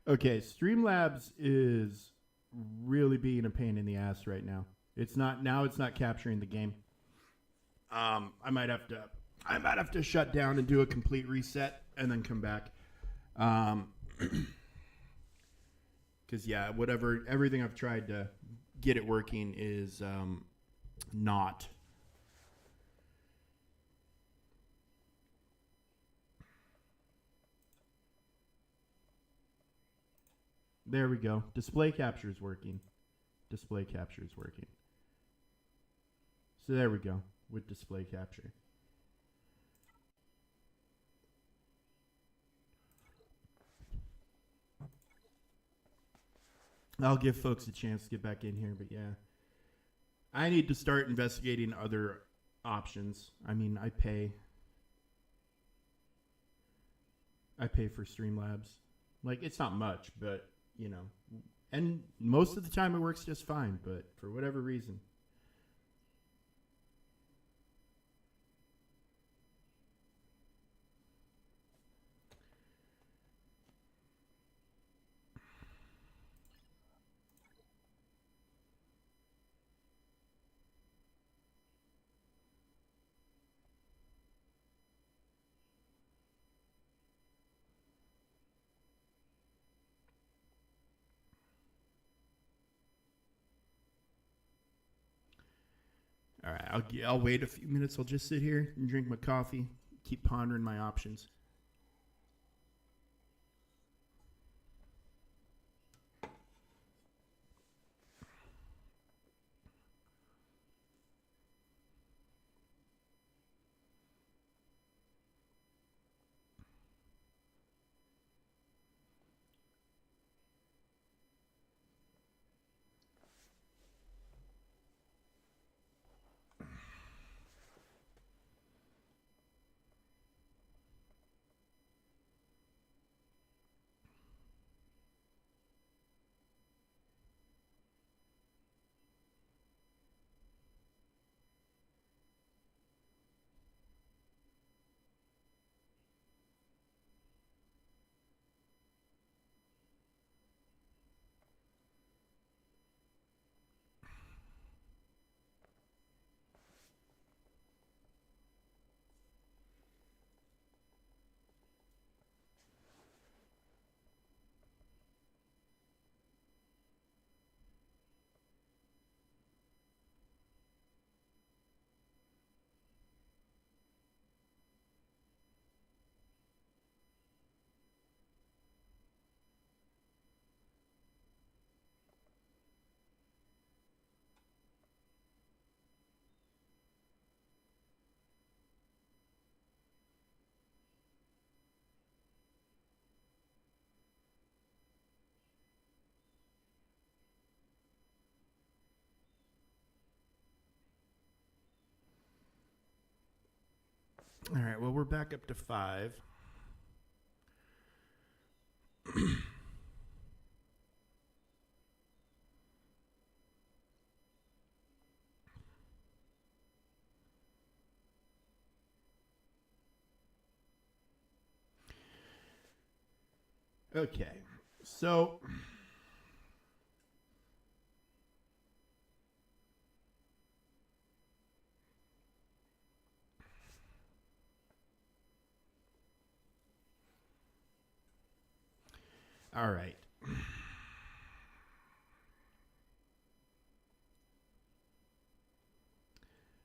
Okay, Streamlabs is really being a pain in the ass right now. It's not capturing the game. I might have to shut down and do a complete reset and then come back. Because yeah, everything I've tried to get it working is not. There we go. Display capture is working. Display capture is working. So there we go with display capture. I'll give folks a chance to get back in here, but yeah. I need to start investigating other options. I mean, I pay for Streamlabs. Like, it's not much, but, you know. And most of the time it works just fine, but for whatever reason. All right, I'll wait a few minutes. I'll just sit here and drink my coffee, keep pondering my options. All right, well, we're back up to 5. Okay, so all right.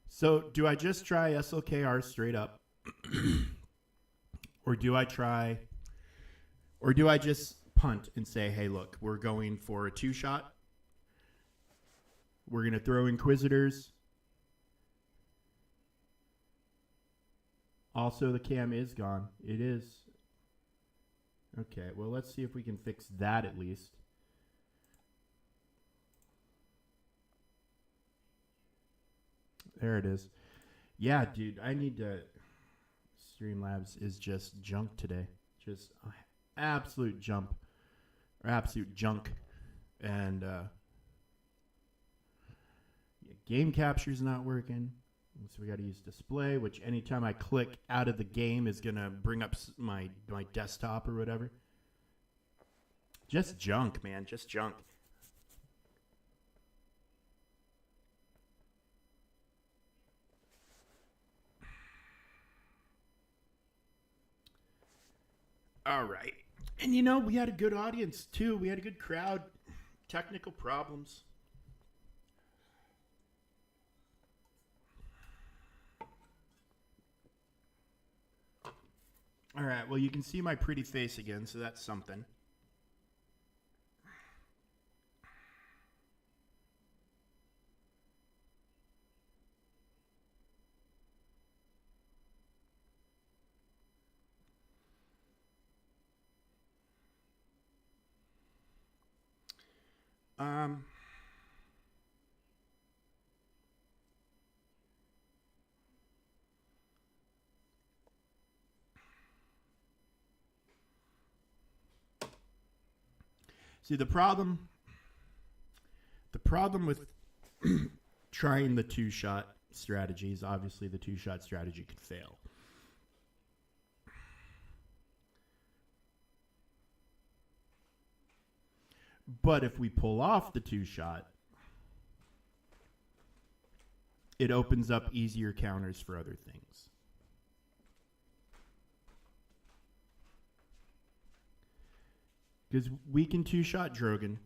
So do I just try SLKR straight up? Or do I just punt and say, hey, look, we're going for a 2-shot. We're going to throw Inquisitors. Also, the cam is gone. It is. Okay, well, let's see if we can fix that at least. There it is. Yeah, dude, I need to... Streamlabs is just junk today. Just absolute jump. Or absolute junk. And game capture's not working. So we got to use display, which anytime I click out of the game is going to bring up my desktop or whatever. Just junk, man. Just junk. All right. And, you know, we had a good audience, too. We had a good crowd. Technical problems. All right. Well, you can see my pretty face again, so that's something. Um... See, the problem with trying the two-shot strategy is obviously the two-shot strategy could fail. But if we pull off the two-shot, it opens up easier counters for other things. Because we can two-shot Drogon,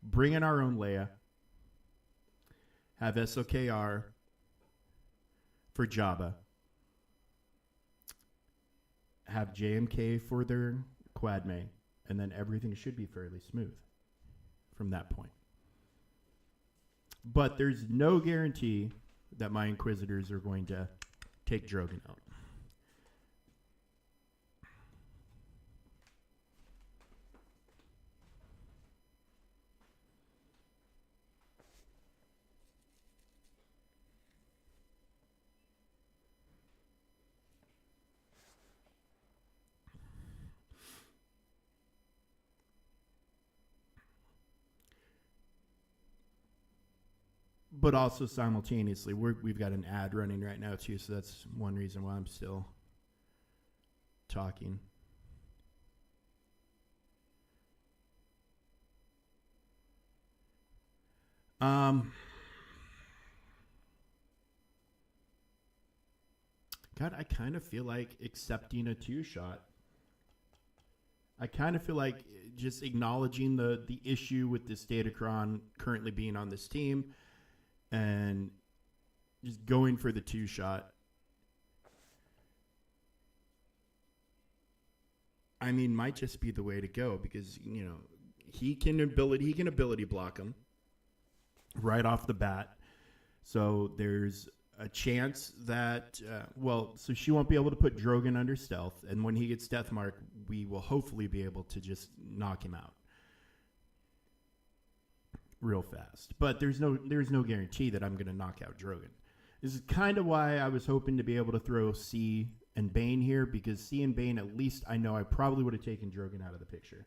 bring in our own Leia, have SOKR for Jabba, have JMK for their Quadme, and then everything should be fairly smooth from that point. But there's no guarantee that my Inquisitors are going to take Drogon out. But also simultaneously, we've got an ad running right now too, so that's one reason why I'm still talking. God, I kind of feel like accepting a two-shot. I kind of feel like just acknowledging the issue with this Datacron currently being on this team and just going for the two-shot. I mean, might just be the way to go because, you know, he can ability block him right off the bat. So there's a chance that, so she won't be able to put Drogon under stealth. And when he gets Death Mark, we will hopefully be able to just knock him out real fast. But there's no guarantee that I'm going to knock out Drogon. This is kind of why I was hoping to be able to throw C and Bane here, because C and Bane, at least I know I probably would have taken Drogon out of the picture.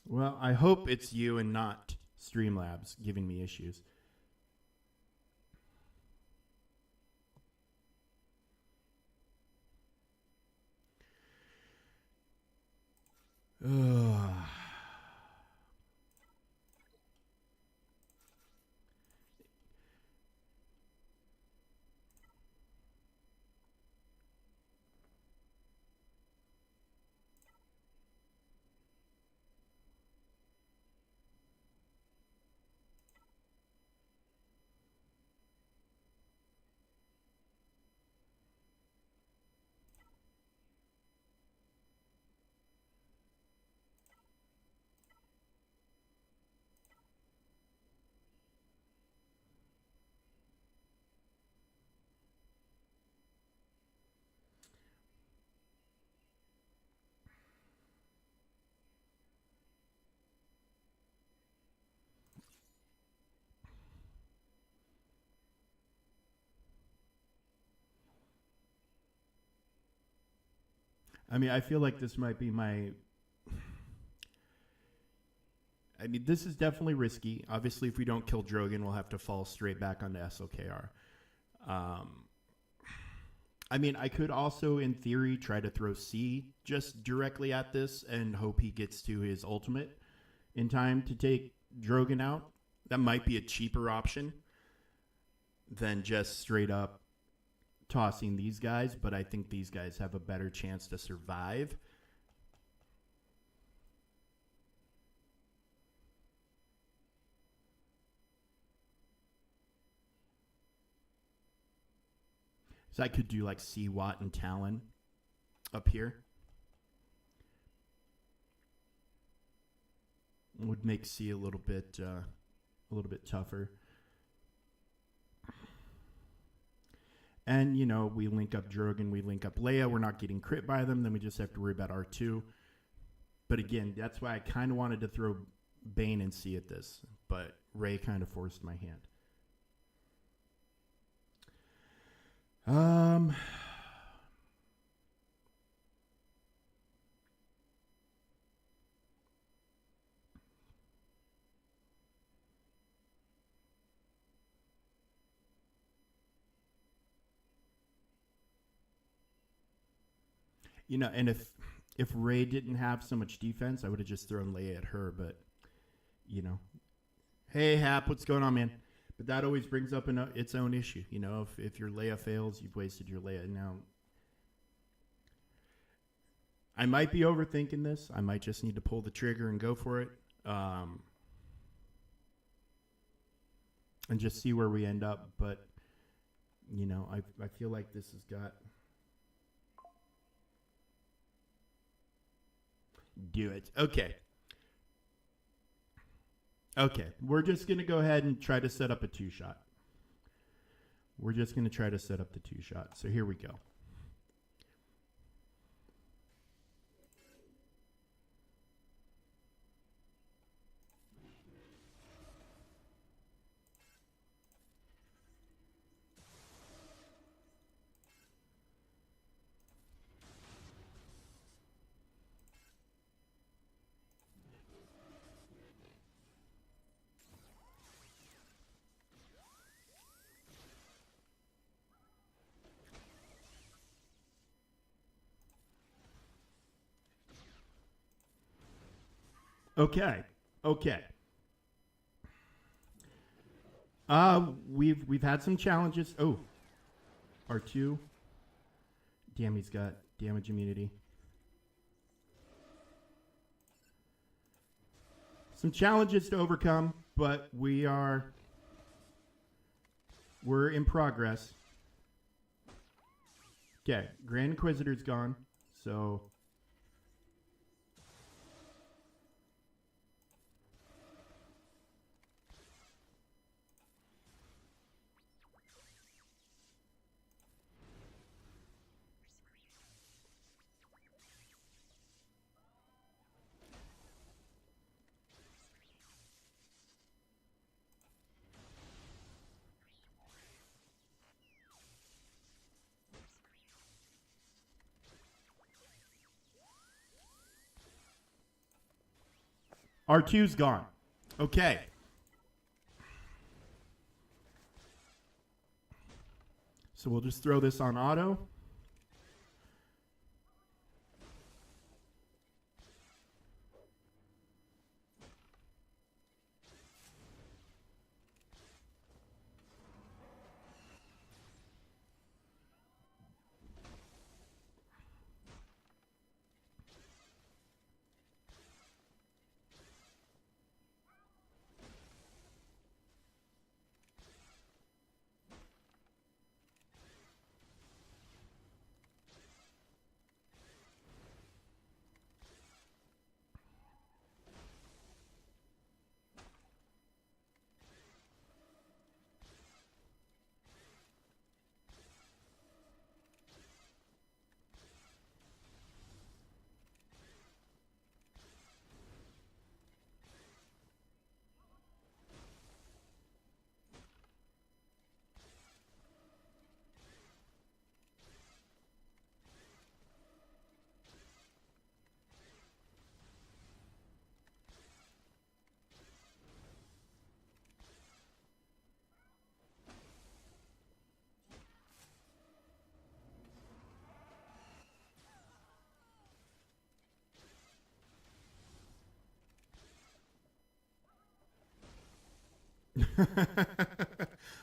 Well, I hope it's you and not Streamlabs giving me issues. I mean, I feel like this might be my... I mean, this is definitely risky. Obviously, if we don't kill Drogon, we'll have to fall straight back onto SLKR. I mean, I could also, in theory, try to throw C just directly at this and hope he gets to his ultimate in time to take Drogon out. That might be a cheaper option than just straight up tossing these guys, but I think these guys have a better chance to survive. So I could do like C, Watt, and Talon up here. Would make C a little bit tougher. And, you know, we link up Drogon, we link up Leia. We're not getting crit by them. Then we just have to worry about R2. But again, that's why I kind of wanted to throw Bane and C at this. But Rey kind of forced my hand. You know, and if Rey didn't have so much defense, I would have just thrown Leia at her. But, you know, hey, Hap, what's going on, man? But that always brings up its own issue. You know, if your Leia fails, you've wasted your Leia. Now, I might be overthinking this. I might just need to pull the trigger and go for it. And just see where we end up. But, you know, I feel like this has got... Do it. Okay. Okay. We're just going to go ahead and try to set up a two-shot. We're just going to try to set up the two-shot. So here we go. Okay. Okay. We've had some challenges. Oh. R2. Damn, he's got damage immunity. Some challenges to overcome, but we're in progress. Okay, Grand Inquisitor's gone, so R2's gone. Okay. So we'll just throw this on auto.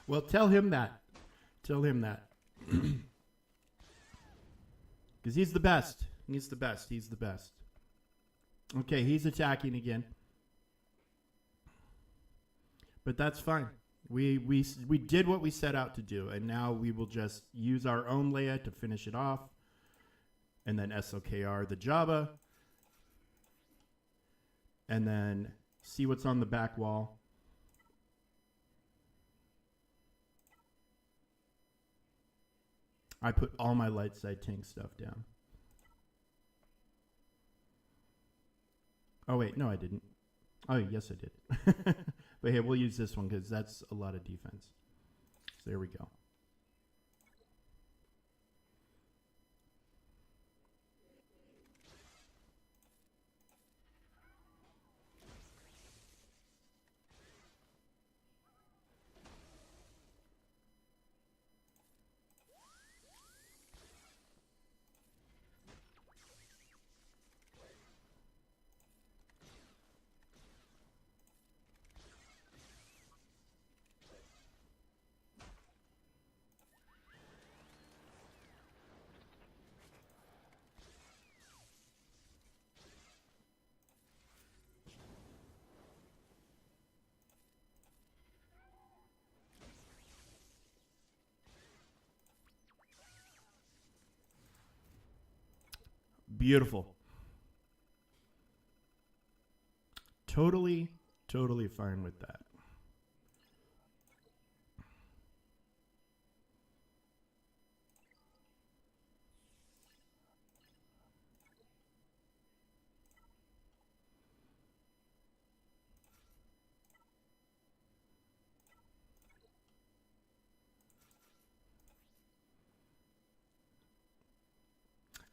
Well, tell him that. Tell him that. Because he's the best. He's the best. He's the best. Okay, he's attacking again. But that's fine. We did what we set out to do, and now we will just use our own Leia to finish it off. And then SOKR the Jabba. And then see what's on the back wall. I put all my light side tank stuff down. Oh, wait. No, I didn't. Oh, yes, I did. But hey, we'll use this one because that's a lot of defense. So there we go. Beautiful. Totally fine with that.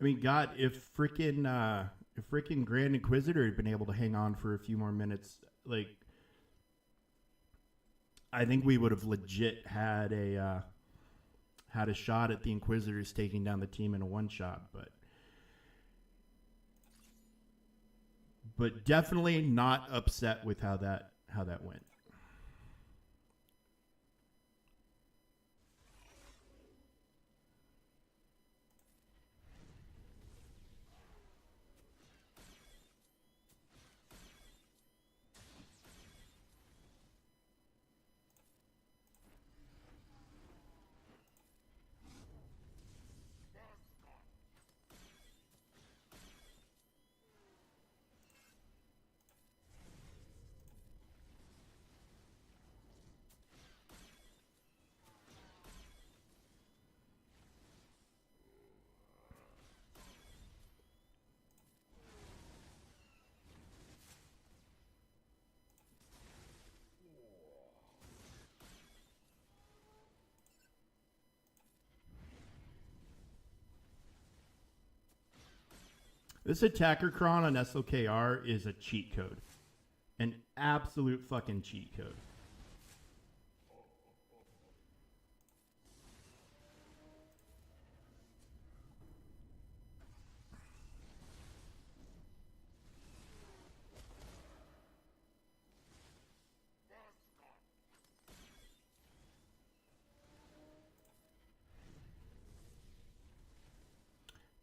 I mean, God, if freaking Grand Inquisitor had been able to hang on for a few more minutes, like, I think we would have legit had a shot at the Inquisitors taking down the team in a one shot, but definitely not upset with how that went. This attacker cron on SOKR is a cheat code. An absolute fucking cheat code.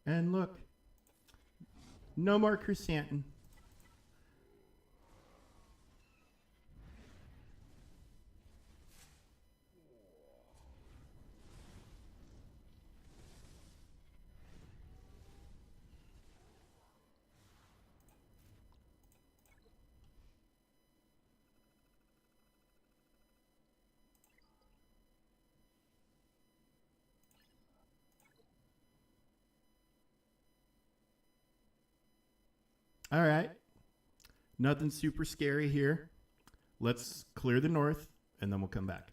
And look, no more Chrysanthemum. All right. Nothing super scary here. Let's clear the north, and then we'll come back.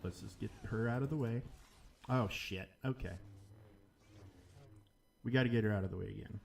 Let's just get her out of the way. Oh, shit. Okay. We got to get her out of the way again.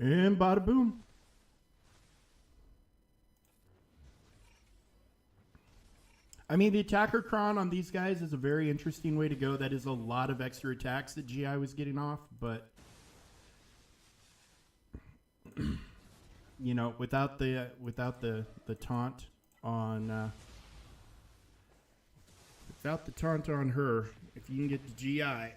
And bada boom. I mean, the attacker cron on these guys is a very interesting way to go. That is a lot of extra attacks that GI was getting off, but you know, without the taunt on without the taunt on her, if you can get the GI.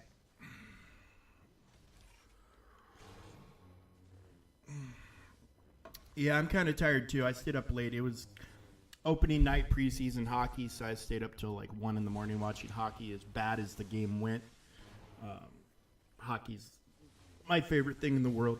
Yeah, I'm kind of tired too. I stayed up late. It was opening night preseason hockey, so I stayed up till like 1 in the morning watching hockey. As bad as the game went, hockey's my favorite thing in the world.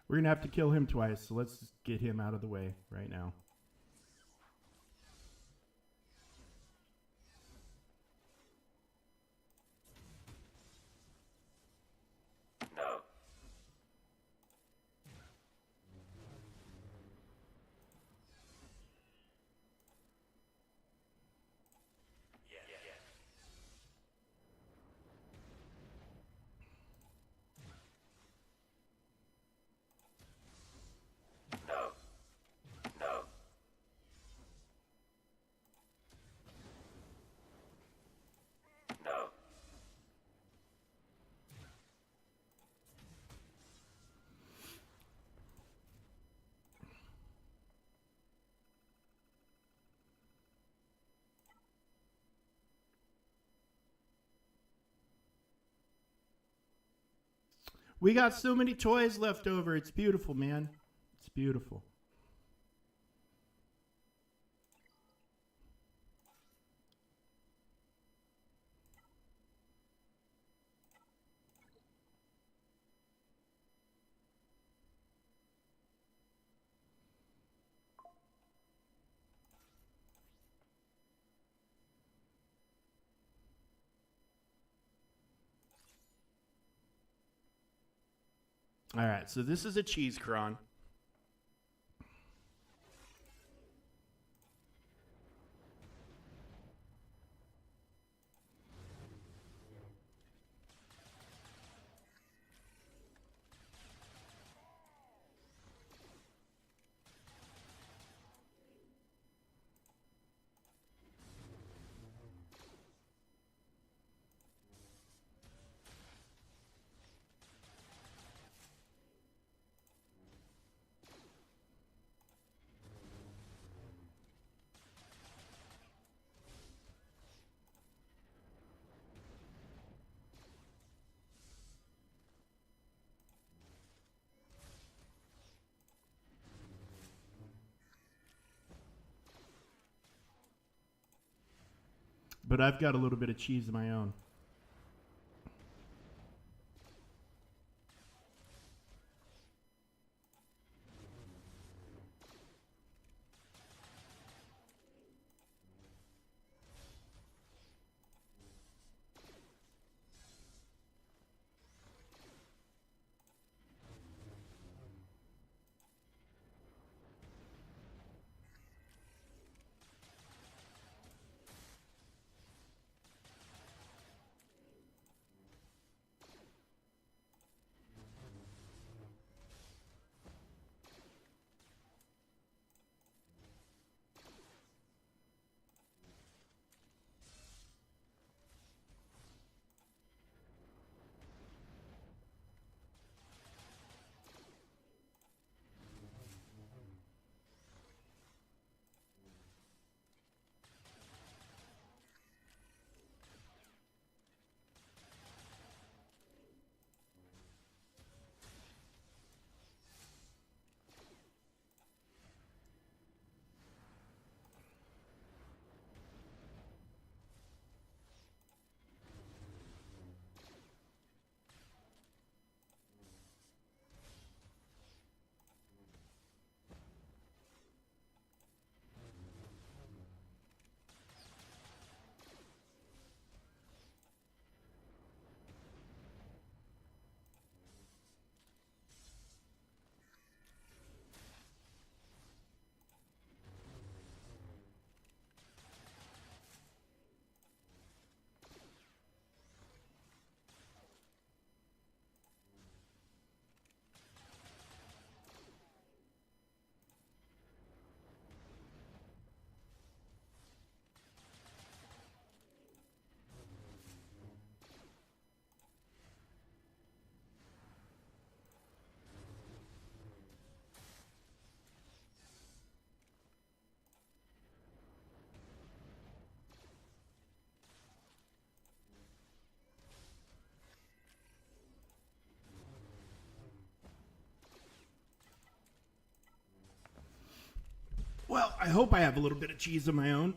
We're gonna have to kill him twice, so let's just get him out of the way right now. We got so many toys left over. It's beautiful, man. It's beautiful. All right, so this is a cheese cron. but I've got a little bit of cheese of my own. Well, I hope I have a little bit of cheese of my own.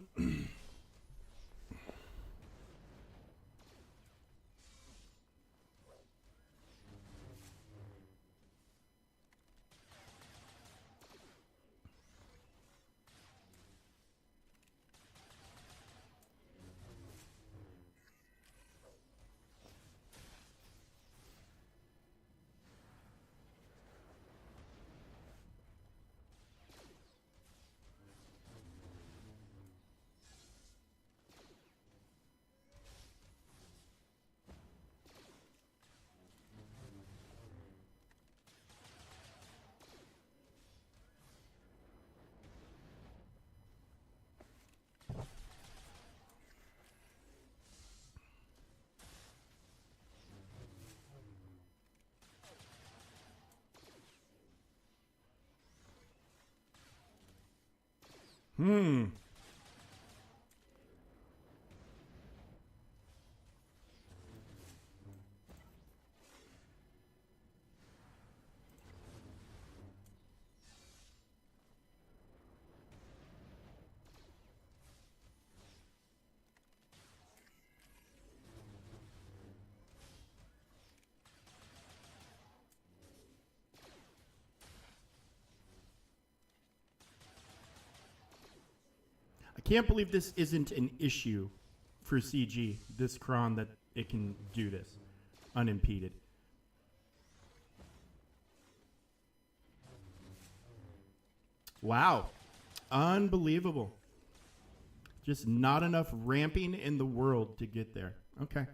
Hmm. I can't believe this isn't an issue for CG, this cron, that it can do this unimpeded. Wow. Unbelievable. Just not enough ramping in the world to get there. Okay.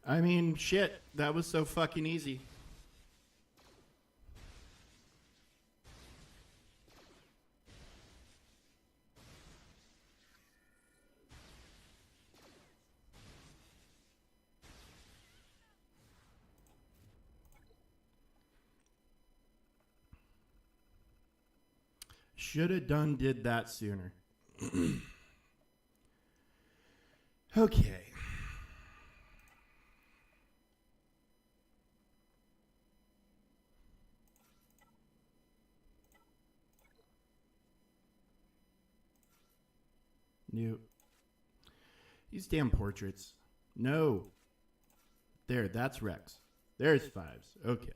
I mean, shit. That was so fucking easy. Should have did that sooner. Okay. New. These damn portraits. No. There, that's Rex. There's fives. Okay.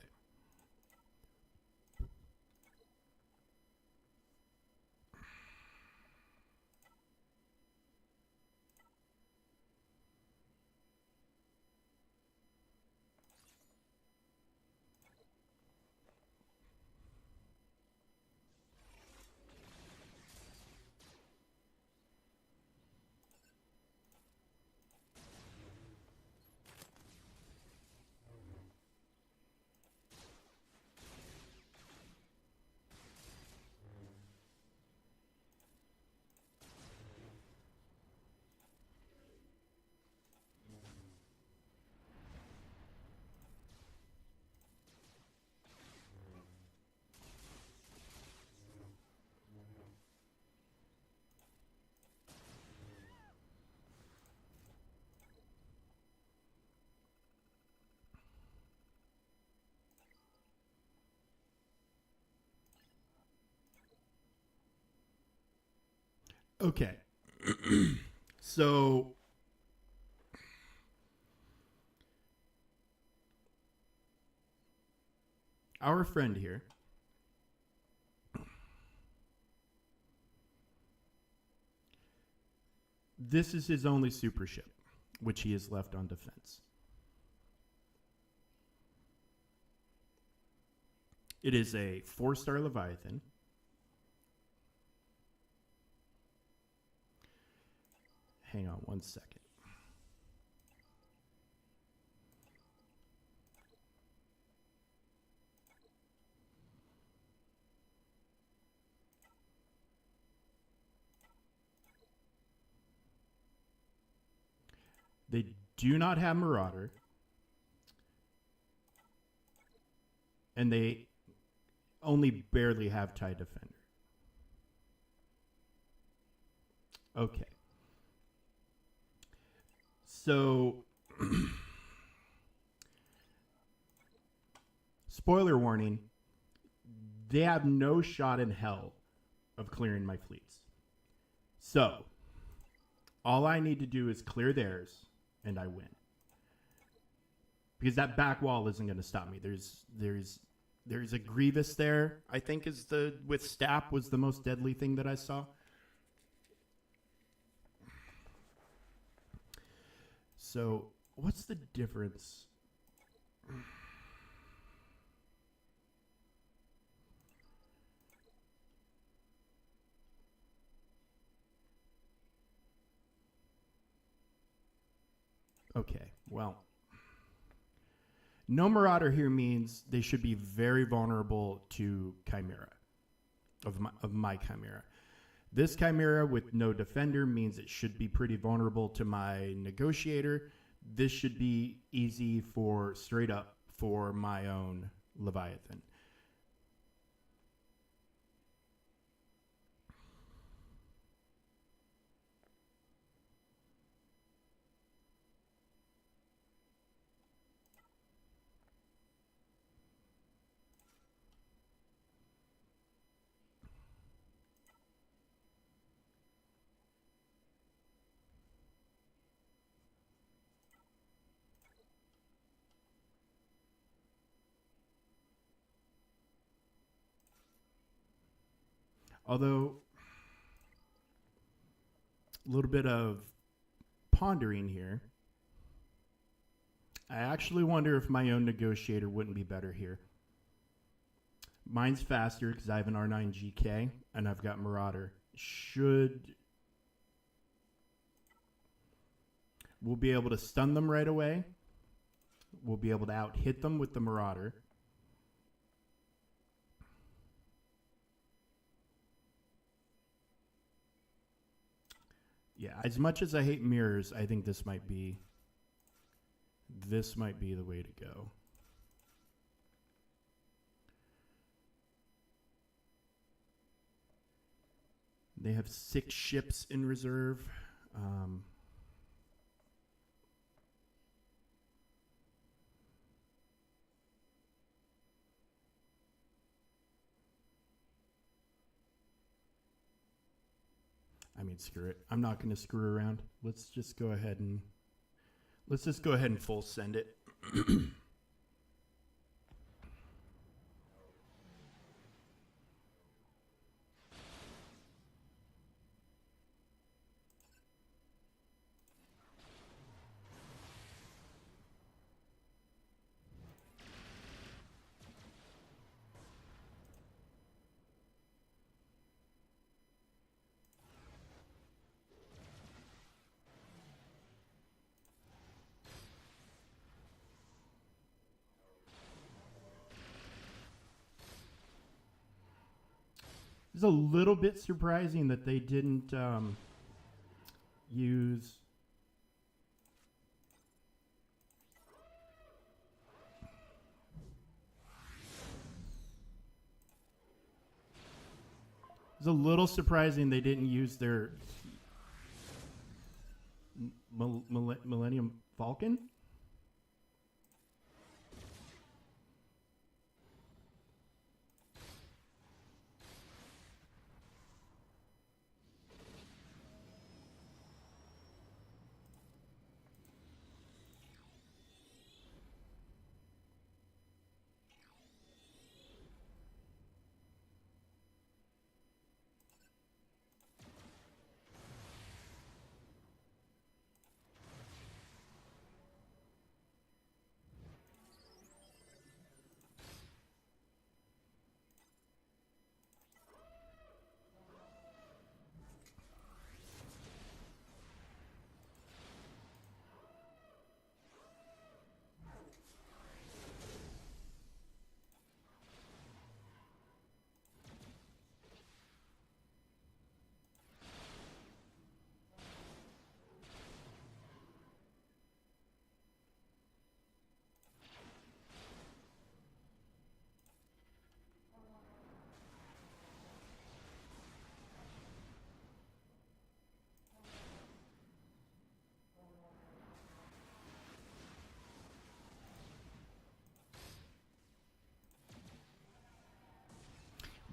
Okay. So our friend here this is his only super ship, which he has left on defense. It is a 4-star Leviathan. Hang on one second. They do not have Marauder. And they only barely have TIE Defender. Okay. So, spoiler warning, they have no shot in hell of clearing my fleets. So, all I need to do is clear theirs, and I win. Because that back wall isn't going to stop me. There's a Grievous there. I think with Stap was the most deadly thing that I saw. So, what's the difference? Okay, well, no Marauder here means they should be very vulnerable to Chimera, of my Chimera. This Chimera with no Defender means it should be pretty vulnerable to my Negotiator. This should be easy for straight up for my own Leviathan. Although, a little bit of pondering here, I actually wonder if my own Negotiator wouldn't be better here. Mine's faster because I have an R9 GK and I've got Marauder. We'll be able to stun them right away. we'll be able to out hit them with the Marauder. Yeah, as much as I hate mirrors, I think this might be the way to go. They have 6 ships in reserve. I mean, screw it. I'm not going to screw around. Let's just go ahead and full send it. It's a little bit surprising that they didn't use. It's a little surprising they didn't use their Millennium Falcon.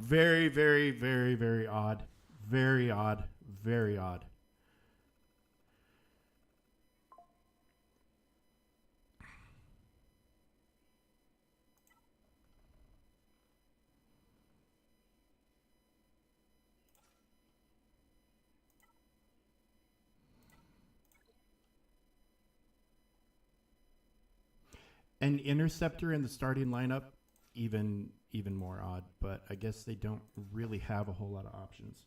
Very, very, very, very odd. Very odd. Very odd. An interceptor in the starting lineup, even more odd, but I guess they don't really have a whole lot of options.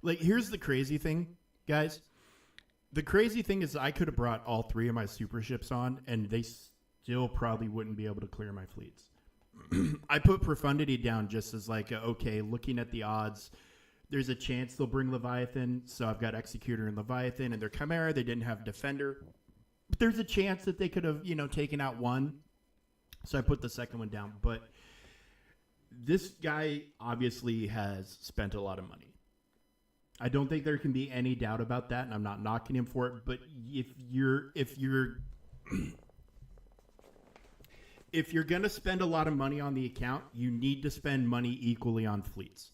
Like, here's the crazy thing, guys. The crazy thing is I could have brought all 3 of my super ships on, and they still probably wouldn't be able to clear my fleets. I put Profundity down just as like, okay, looking at the odds, there's a chance they'll bring Leviathan, so I've got Executor and Leviathan, and their Chimera, they didn't have Defender. But there's a chance that they could have, taken out one. So I put the second one down. But this guy obviously has spent a lot of money. I don't think there can be any doubt about that, and I'm not knocking him for it. But if you're if you're gonna spend a lot of money on the account, you need to spend money equally on fleets.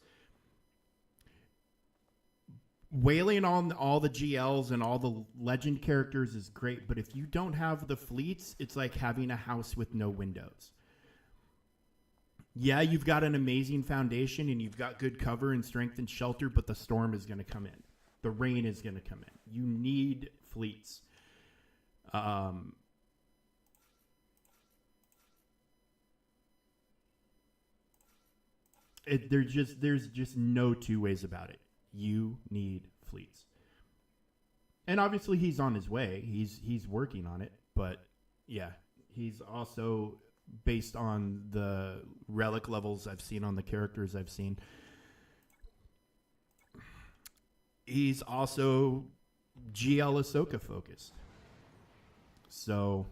Whaling on all the GLs and all the legend characters is great, but if you don't have the fleets, it's like having a house with no windows. Yeah, you've got an amazing foundation and you've got good cover and strength and shelter, but the storm is going to come in. The rain is going to come in. You need fleets. There's just no two ways about it. You need fleets. And obviously he's on his way. He's working on it, but yeah, he's also, based on the relic levels I've seen on the characters I've seen, he's also GL Ahsoka focused. So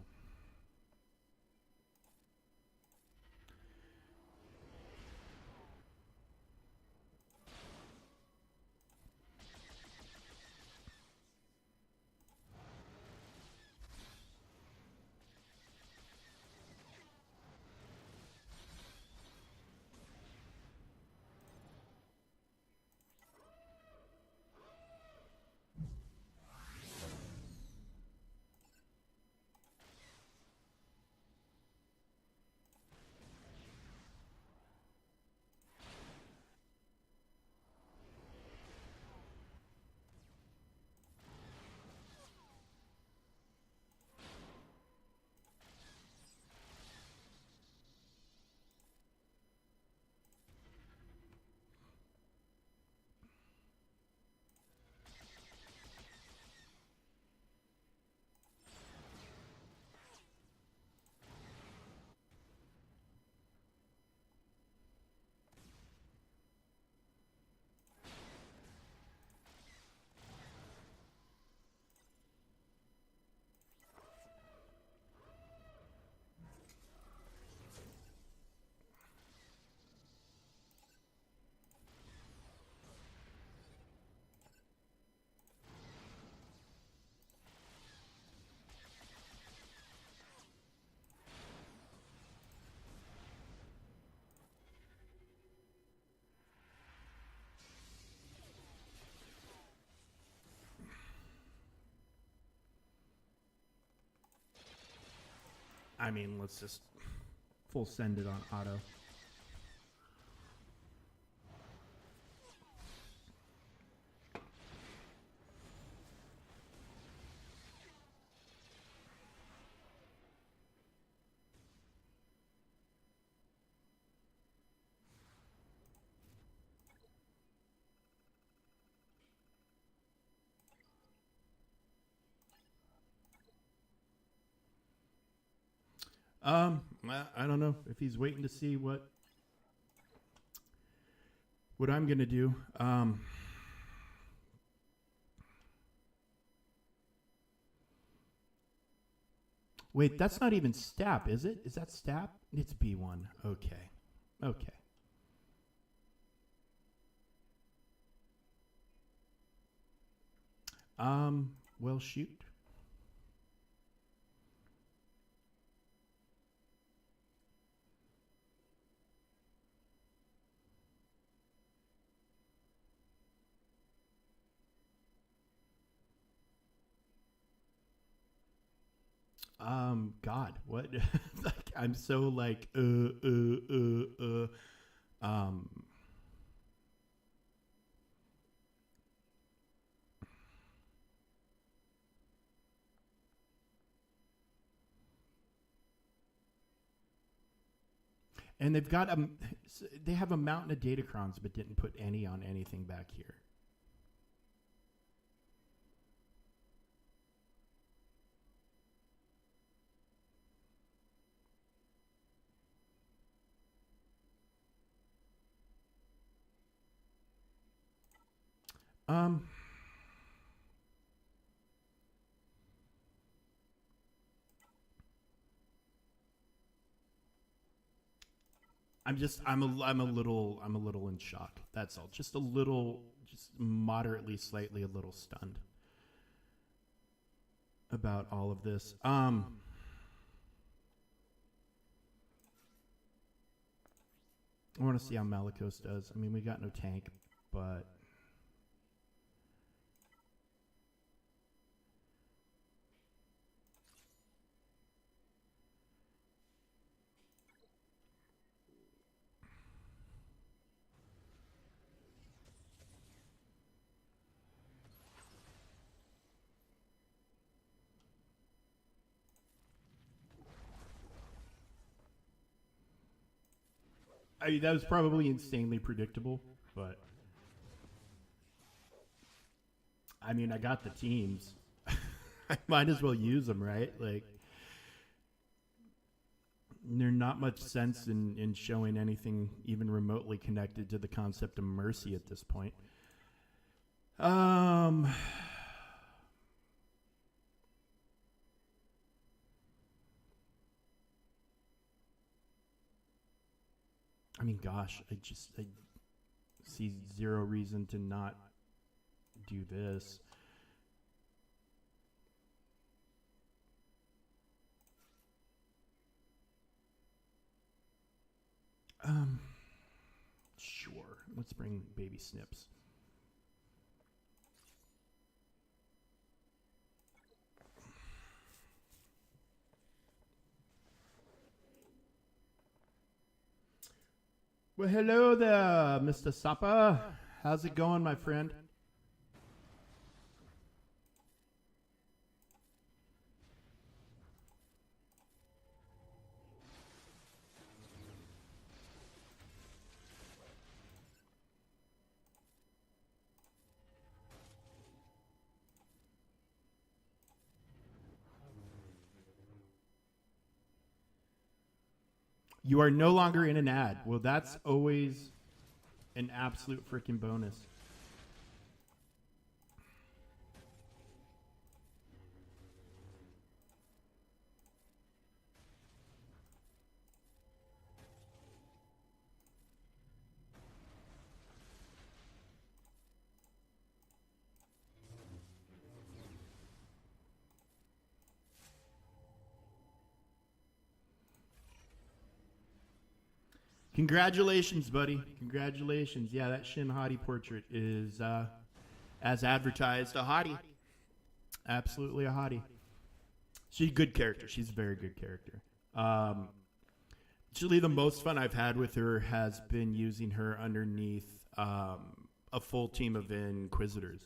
I mean, let's just full send it on auto. I don't know if he's waiting to see what I'm gonna do. Wait, that's not even Stap, is it? Is that Stap? It's B1. Okay. Okay. Well, shoot. God, what? Like, I'm so like, And they've got they have a mountain of datacrons, but didn't put any on anything back here. Um, I'm a little in shock. That's all. Just a little, just moderately, slightly, a little stunned about all of this. I want to see how Malikos does. I mean, we got no tank, but I mean, that was probably insanely predictable, but I mean, I got the teams. I might as well use them, right? Like, there's not much sense in showing anything even remotely connected to the concept of mercy at this point. I mean, gosh, I see zero reason to not do this. Sure. Let's bring baby Snips. Well, hello there, Mr. Sappa. How's it going, my friend? You are no longer in an ad. Well, that's always an absolute freaking bonus. Congratulations, buddy. Congratulations. Yeah, that Shin Hottie portrait is, as advertised, a hottie. Absolutely a hottie. She's a good character. She's a very good character. Actually, the most fun I've had with her has been using her underneath a full team of Inquisitors.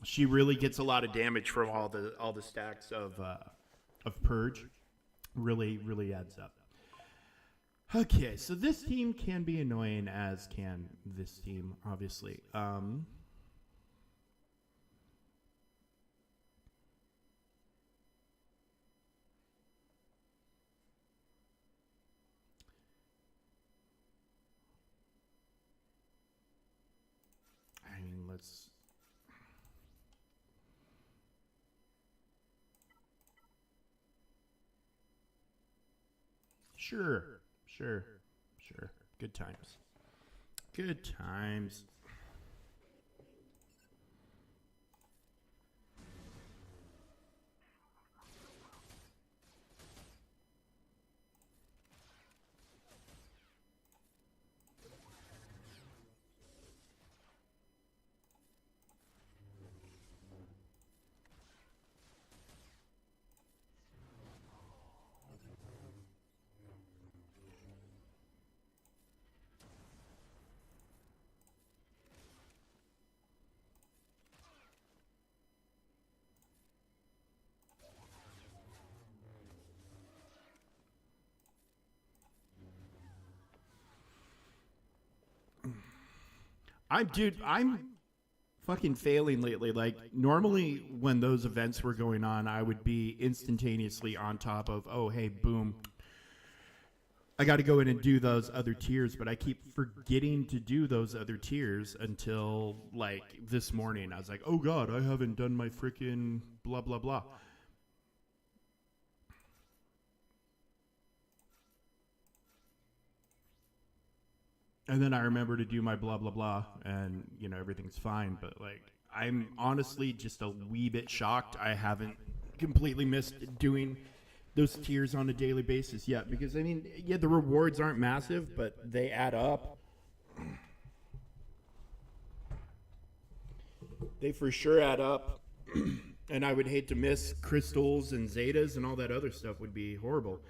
She really gets a lot of damage from all the stacks of Purge. Really adds up. Okay, so this team can be annoying, as can this team, obviously. I mean, let's... Sure. Good times. Good times. I'm fucking failing lately. Like, normally when those events were going on, I would be instantaneously on top of, oh, hey, boom. I got to go in and do those other tiers, but I keep forgetting to do those other tiers until like this morning. I was like, oh God, I haven't done my freaking blah, blah, blah. And then I remember to do my blah, blah, blah, and, you know, everything's fine. But, like, I'm honestly just a wee bit shocked I haven't completely missed doing those tiers on a daily basis yet. Because, I mean, yeah, the rewards aren't massive, but they add up. They for sure add up. And I would hate to miss crystals and zetas and all that other stuff would be horrible.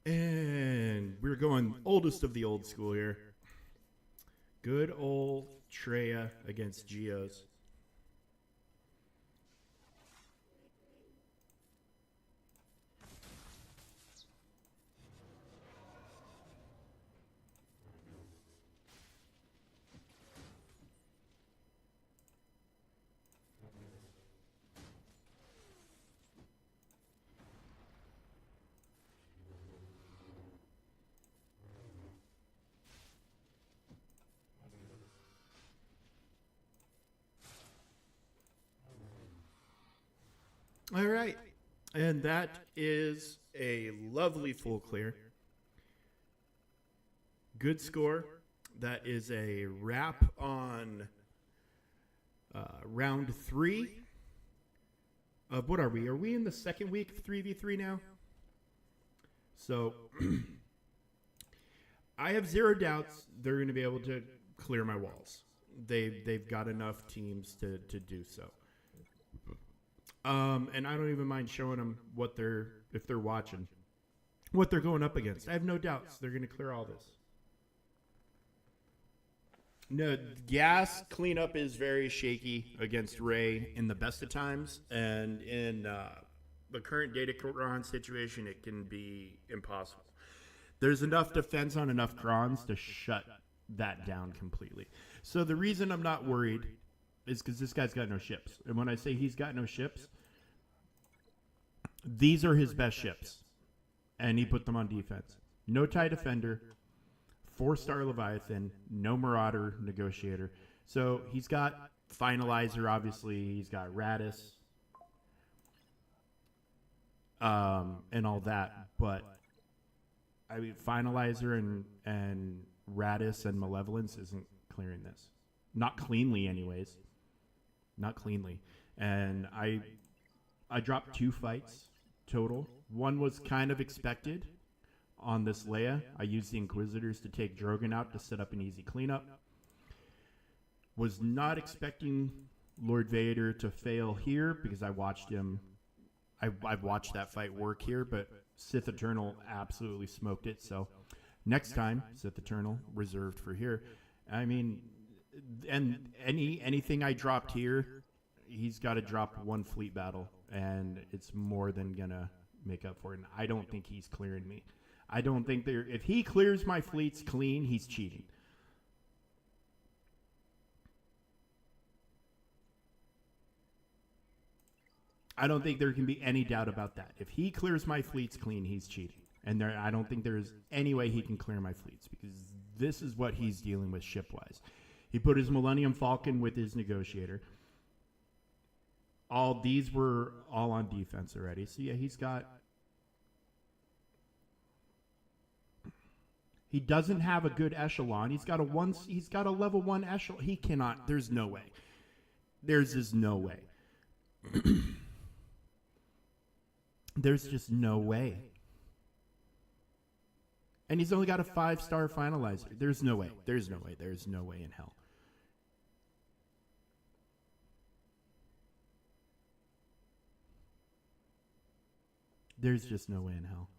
And we're going oldest of the old school here. Good old Treya against Geos. All right. And that is a lovely full clear. Good score. That is a wrap on round 3 of what are we? Are we in the second week of 3v3 now? So I have zero doubts they're going to be able to clear my walls. They've got enough teams to do so. And I don't even mind showing them what if they're watching, what they're going up against. I have no doubts they're going to clear all this. No, gas cleanup is very shaky against Ray in the best of times, and in the current data cron situation, it can be impossible. There's enough defense on enough crons to shut that down completely. So the reason I'm not worried is because this guy's got no ships. And when I say he's got no ships, these are his best ships. And he put them on defense. No TIE Defender, 4-star Leviathan, no Marauder Negotiator. So he's got Finalizer, obviously. He's got Radis. And all that. But, I mean, Finalizer and Radis and Malevolence isn't clearing this. Not cleanly, anyways. Not cleanly. And I dropped 2 fights total. One was kind of expected on this Leia. I used the Inquisitors to take Drogon out to set up an easy cleanup. Was not expecting Lord Vader to fail here because I watched him. I've watched that fight work here, but Sith Eternal absolutely smoked it. So next time, Sith Eternal reserved for here. I mean, and anything I dropped here, he's got to drop 1 fleet battle, and it's more than gonna make up for it. And I don't think he's clearing me. I don't think if he clears my fleets clean, he's cheating. I don't think there can be any doubt about that. If he clears my fleets clean, he's cheating. And I don't think there's any way he can clear my fleets because this is what he's dealing with ship-wise. He put his Millennium Falcon with his Negotiator. All these were all on defense already. So yeah, he doesn't have a good echelon. He's got a level 1 echelon. He cannot. There's no way. There's just no way. There's just no way. And he's only got a 5-star finalizer. There's no way. There's no way. There's no way in hell. There's just no way in hell.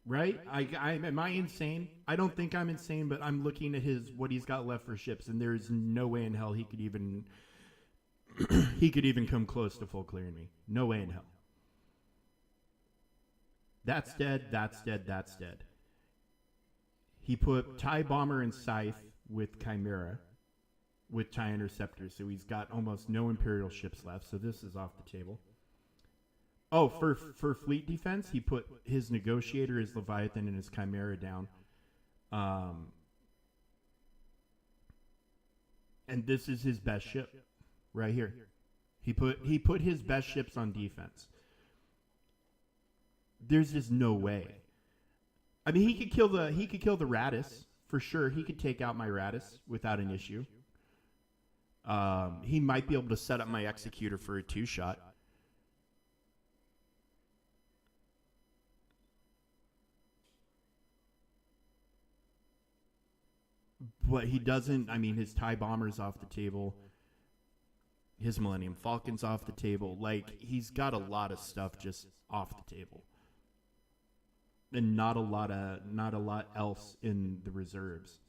Right? Am I insane? I don't think I'm insane, but I'm looking at what he's got left for ships, and there's no way in hell he could even come close to full clearing me. No way in hell. That's dead. That's dead. That's dead. He put TIE Bomber and Scythe with Chimera, with TIE Interceptor, so he's got almost no Imperial ships left. So this is off the table. Oh, for fleet defense, he put his Negotiator, his Leviathan, and his Chimera down. And this is his best ship, right here. He put his best ships on defense. There's just no way. I mean, he could kill the Radis for sure. He could take out my Radis without an issue. He might be able to set up my Executor for a 2-shot. But he doesn't. I mean, his TIE Bomber's off the table. His Millennium Falcon's off the table. Like, he's got a lot of stuff just off the table. And not a lot else in the reserves.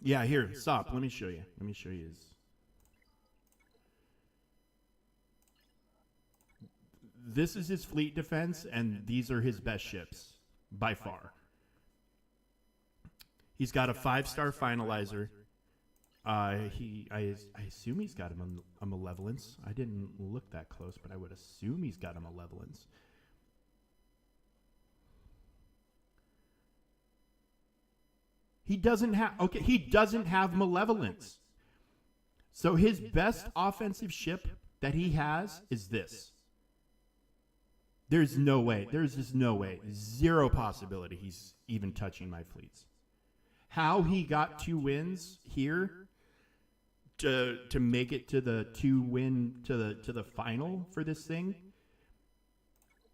Yeah, here, stop. Let me show you. Let me show you his. This is his fleet defense, and these are his best ships by far. He's got a 5-star finalizer. I assume he's got a Malevolence. I didn't look that close, but I would assume he's got a Malevolence. He doesn't have Malevolence. So his best offensive ship that he has is this. There's no way. There's just no way. Zero possibility he's even touching my fleets. How he got 2 wins here to make it to the 2-win to the final for this thing,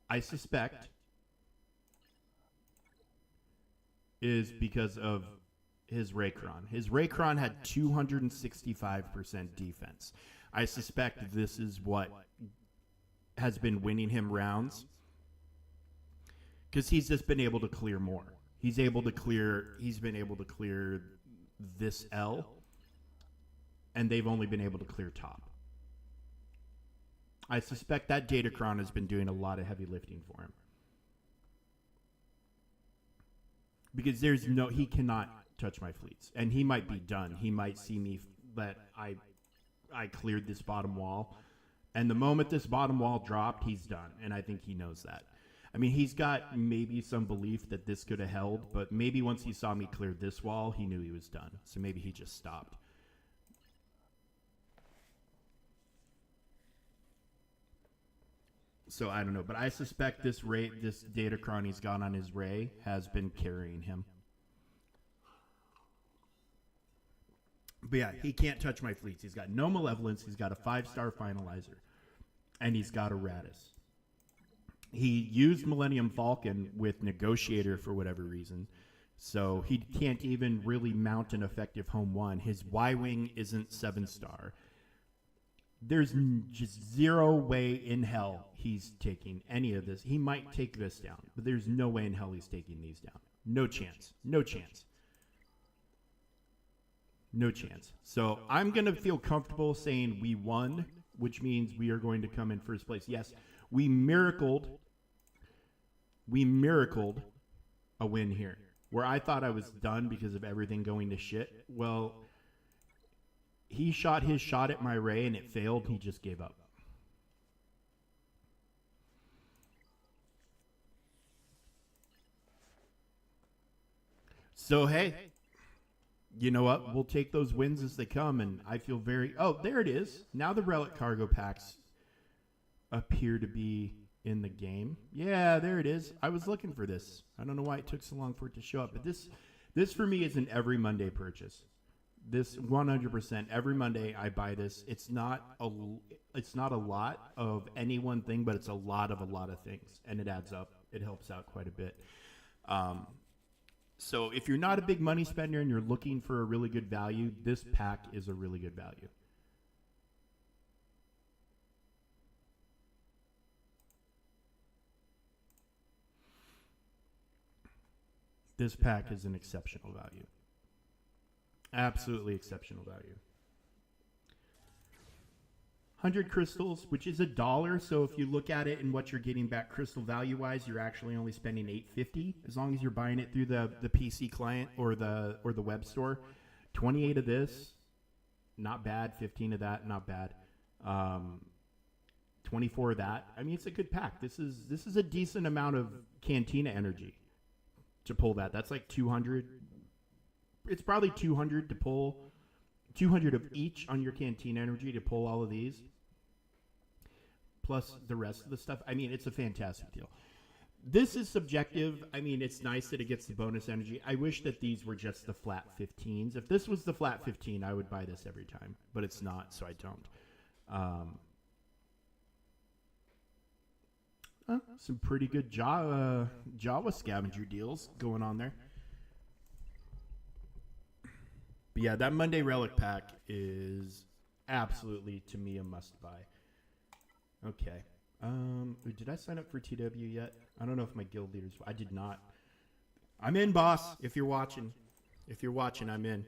I suspect is because of his Raycron. His Raycron had 265% defense. I suspect this is what has been winning him rounds, because he's just been able to clear more. He's been able to clear this L, and they've only been able to clear top. I suspect that Datacron has been doing a lot of heavy lifting for him. Because he cannot touch my fleets. And he might be done. He might see me that I cleared this bottom wall. And the moment this bottom wall dropped, he's done. And I think he knows that. I mean, he's got maybe some belief that this could have held, but maybe once he saw me clear this wall, he knew he was done. So maybe he just stopped. So I don't know, but I suspect this Datacron he's got on his Ray has been carrying him. But yeah, he can't touch my fleets. He's got no Malevolence. He's got a 5-star finalizer. And he's got a Radis. He used Millennium Falcon with Negotiator for whatever reason. So he can't even really mount an effective home 1. His Y-Wing isn't 7-star. There's just zero way in hell he's taking any of this. He might take this down, but there's no way in hell he's taking these down. No chance. No chance. No chance. So I'm going to feel comfortable saying we won, which means we are going to come in first place. Yes, we miracled a win here. Where I thought I was done because of everything going to shit. Well, he shot his shot at my Ray and it failed. He just gave up. So, hey, you know what? We'll take those wins as they come, and I feel very... Oh, there it is. Now the Relic Cargo Packs appear to be in the game. Yeah, there it is. I was looking for this. I don't know why it took so long for it to show up, but this for me is an every Monday purchase. This 100% every Monday I buy this. It's not a lot of any one thing, but it's a lot of things, and it adds up. It helps out quite a bit. So if you're not a big money spender and you're looking for a really good value, this pack is a really good value. This pack is an exceptional value. Absolutely exceptional value. 100 crystals, which is $1. So if you look at it and what you're getting back crystal value-wise, you're actually only spending $8.50 as long as you're buying it through the PC client or the web store. 28 of this, not bad. 15 of that, not bad. 24 of that. I mean, it's a good pack. This is a decent amount of Cantina energy to pull that. That's like 200. It's probably 200 to pull. 200 of each on your Cantina energy to pull all of these. Plus the rest of the stuff. I mean, it's a fantastic deal. This is subjective. I mean, it's nice that it gets the bonus energy. I wish that these were just the flat 15s. If this was the flat 15, I would buy this every time. But it's not, so I don't. Some pretty good Java scavenger deals going on there. But yeah, that Monday Relic pack is absolutely, to me, a must-buy. Okay. Did I sign up for TW yet? I don't know if my guild leaders... I did not. I'm in, boss, if you're watching. If you're watching, I'm in.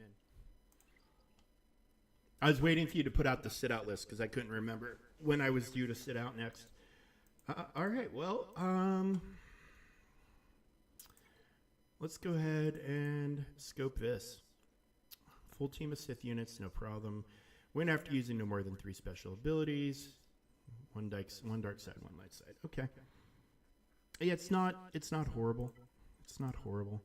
I was waiting for you to put out the sit-out list because I couldn't remember when I was due to sit out next. All right, well, let's go ahead and scope this. Full team of Sith units, no problem. Win after using no more than 3 special abilities. One dark side, one light side. Okay. Yeah, it's not horrible. It's not horrible.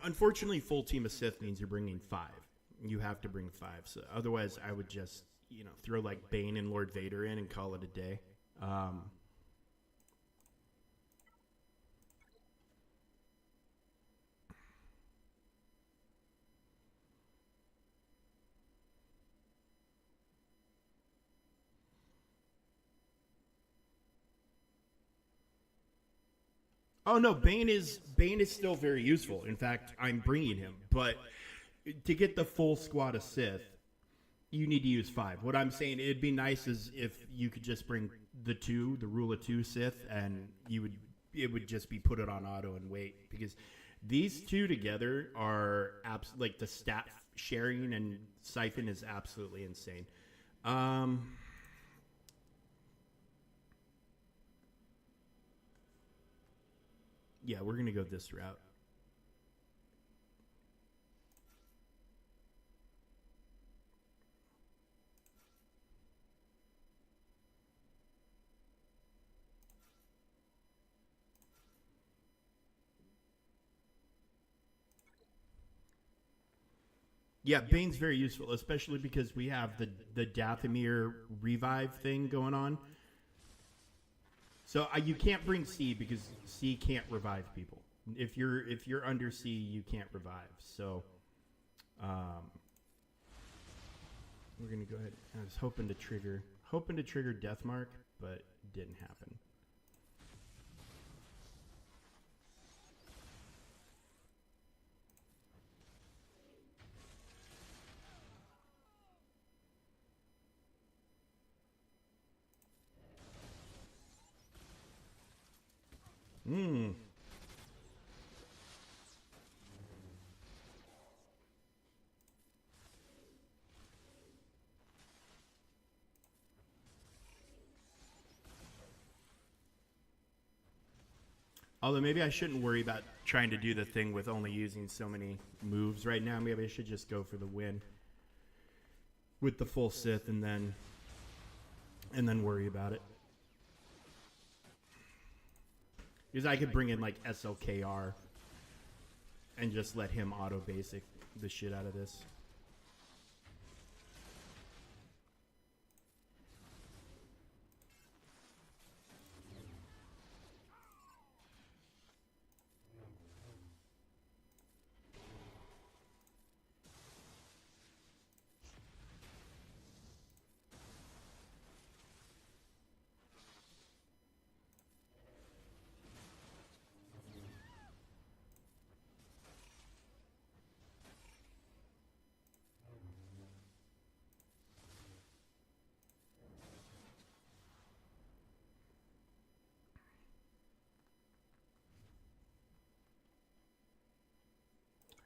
Unfortunately, full team of Sith means you're bringing 5. You have to bring 5. So otherwise, I would just, throw like Bane and Lord Vader in and call it a day. Oh no, Bane is still very useful. In fact, I'm bringing him, but to get the full squad of Sith, you need to use 5. What I'm saying, it'd be nice is if you could just bring the rule of 2 Sith, and it would just be put it on auto and wait, because these two together are like the stat sharing and siphon is absolutely insane. Yeah, we're going to go this route. Yeah, Bane's very useful, especially because we have the Dathomir revive thing going on. So you can't bring C because C can't revive people. If you're under C, you can't revive. So we're gonna go ahead. I was hoping to trigger Deathmark, but it didn't happen. Although maybe I shouldn't worry about trying to do the thing with only using so many moves right now. Maybe I should just go for the win with the full Sith and then worry about it. Because I could bring in like SLKR and just let him auto basic the shit out of this.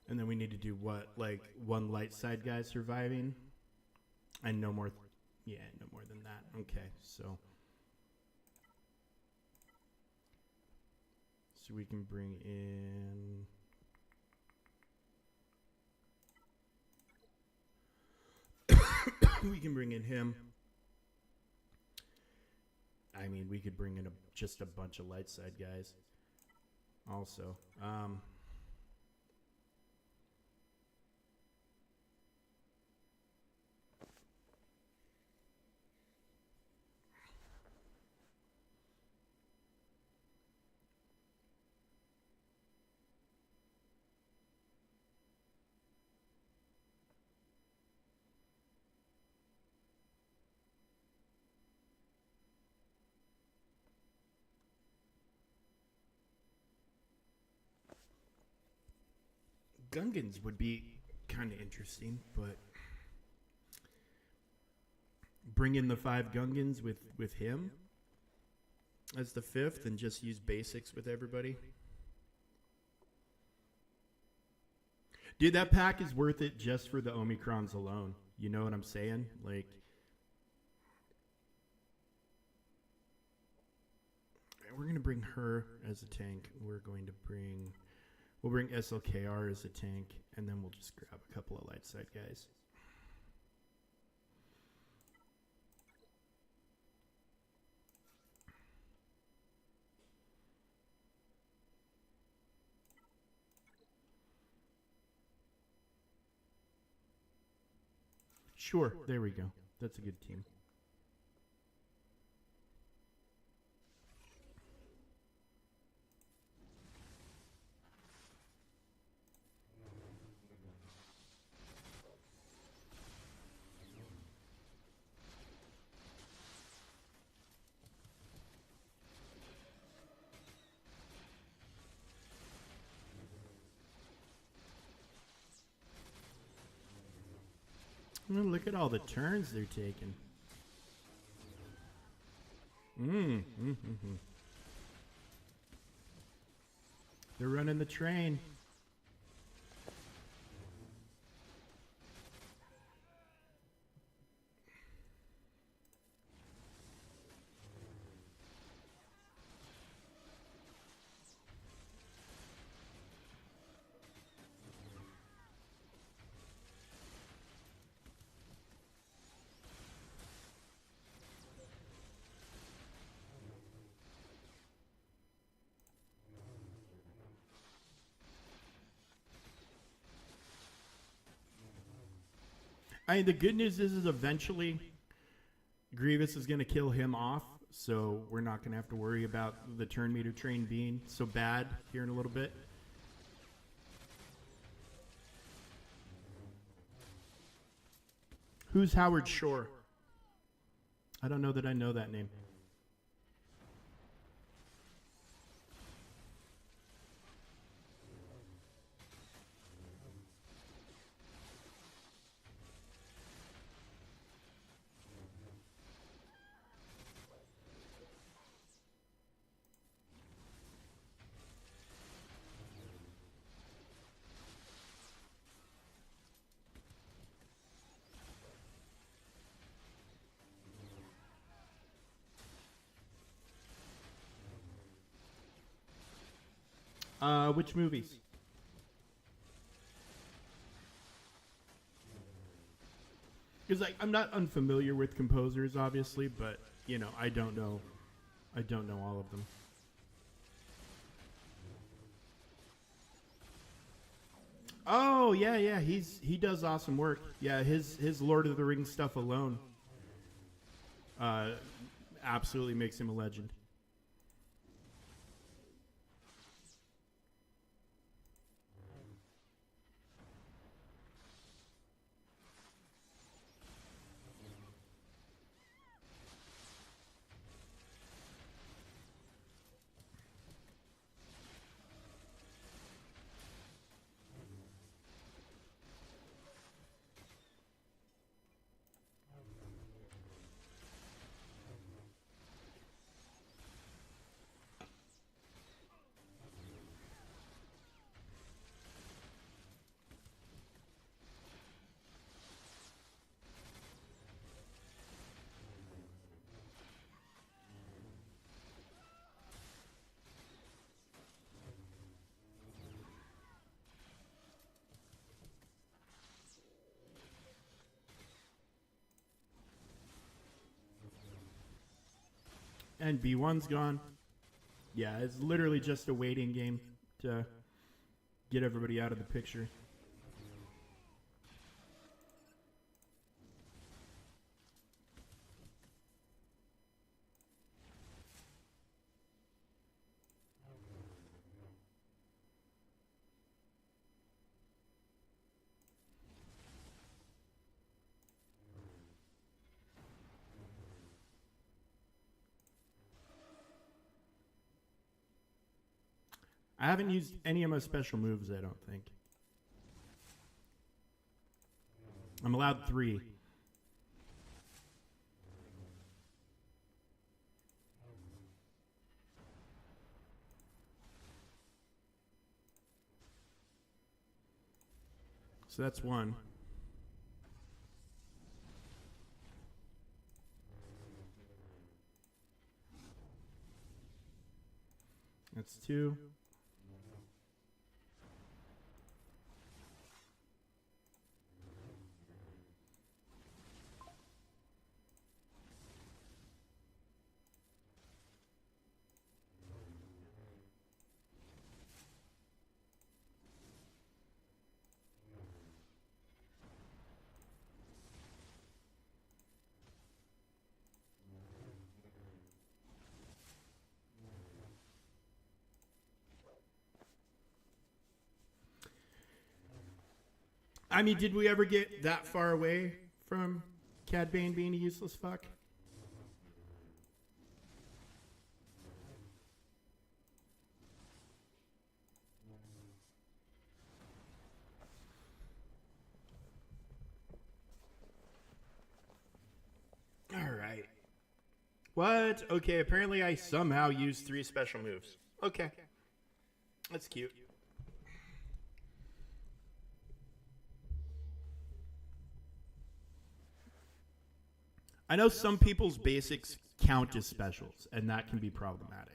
And then we need to do what? Like one light side guy surviving? And no more. Yeah, no more than that. Okay, so we can bring in. We can bring in him. I mean, we could bring in just a bunch of light side guys. Also, Gungans would be kind of interesting, but bring in the 5 Gungans with him as the 5th and just use basics with everybody. Dude, that pack is worth it just for the Omicrons alone. You know what I'm saying? Like, we're going to bring her as a tank. We'll bring SLKR as a tank, and then we'll just grab a couple of light side guys. Sure, there we go. That's a good team. Look at all the turns they're taking. They're running the train. I mean, the good news is eventually Grievous is going to kill him off, so we're not going to have to worry about the turn meter train being so bad here in a little bit. Who's Howard Shore? I don't know that I know that name. Which movies? Because I'm not unfamiliar with composers, obviously, but you know, I don't know all of them. Oh yeah, he does awesome work. Yeah, his Lord of the Rings stuff alone, absolutely makes him a legend. And B1's gone. Yeah, it's literally just a waiting game to get everybody out of the picture. I haven't used any of my special moves, I don't think. I'm allowed 3. So that's 1. That's 2. I mean, did we ever get that far away from Cad Bane being a useless fuck? All right. What? Okay, apparently I somehow used 3 special moves. Okay. That's cute. I know some people's basics count as specials, and that can be problematic.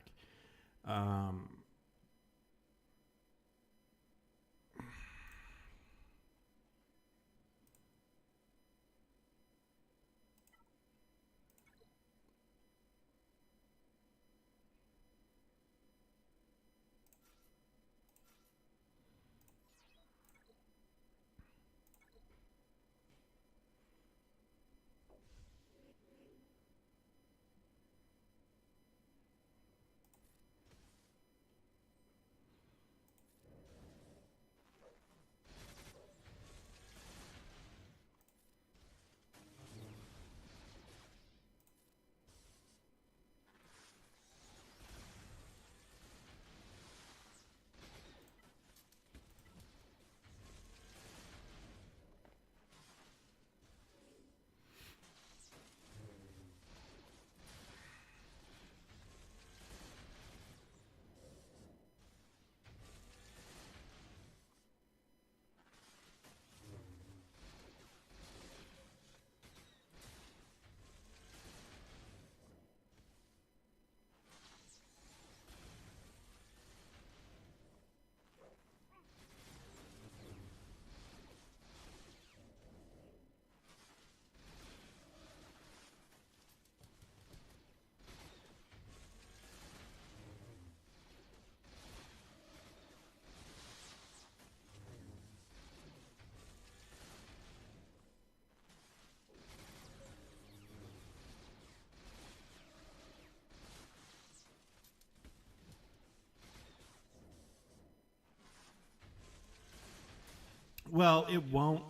Well, it won't.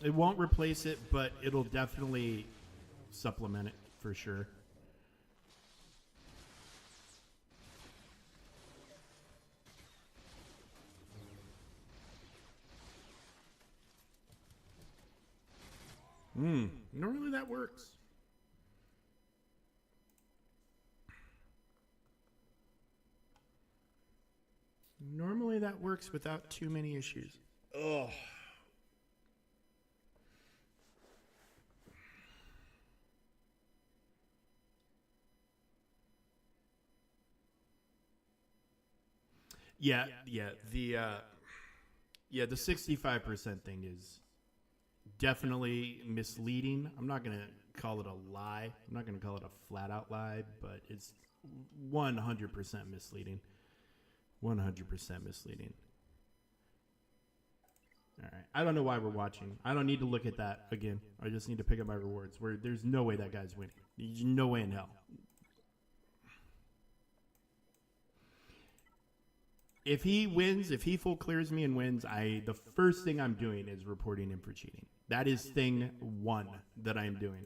It won't replace it, but it'll definitely supplement it for sure. Normally that works. Normally that works without too many issues. Ugh. Yeah, the 65% thing is definitely misleading. I'm not gonna call it a lie. I'm not going to call it a flat out lie, but it's 100% misleading. 100% misleading. All right. I don't know why we're watching. I don't need to look at that again. I just need to pick up my rewards. Where there's no way that guy's winning. There's no way in hell. If he wins, if he full clears me and wins, the first thing I'm doing is reporting him for cheating. That is thing one that I'm doing.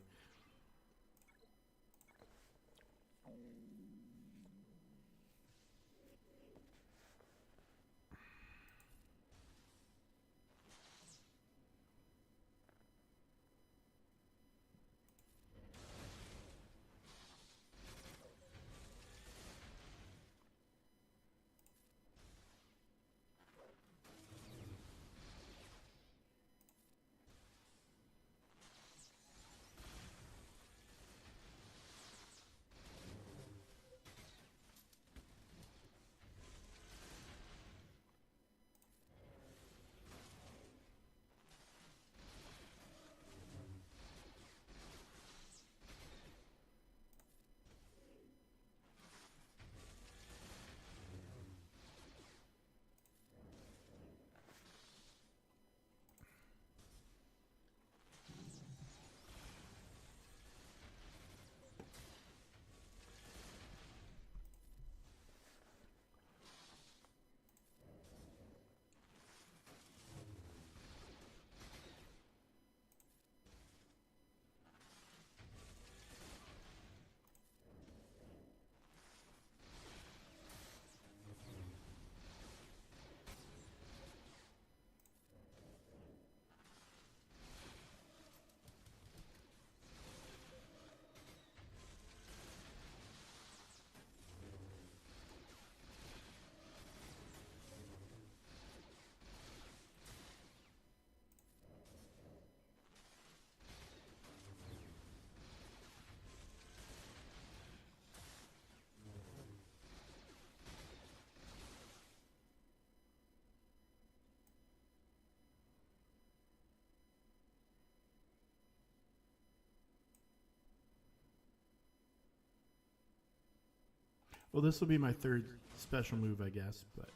Well, this will be my third special move, I guess, but...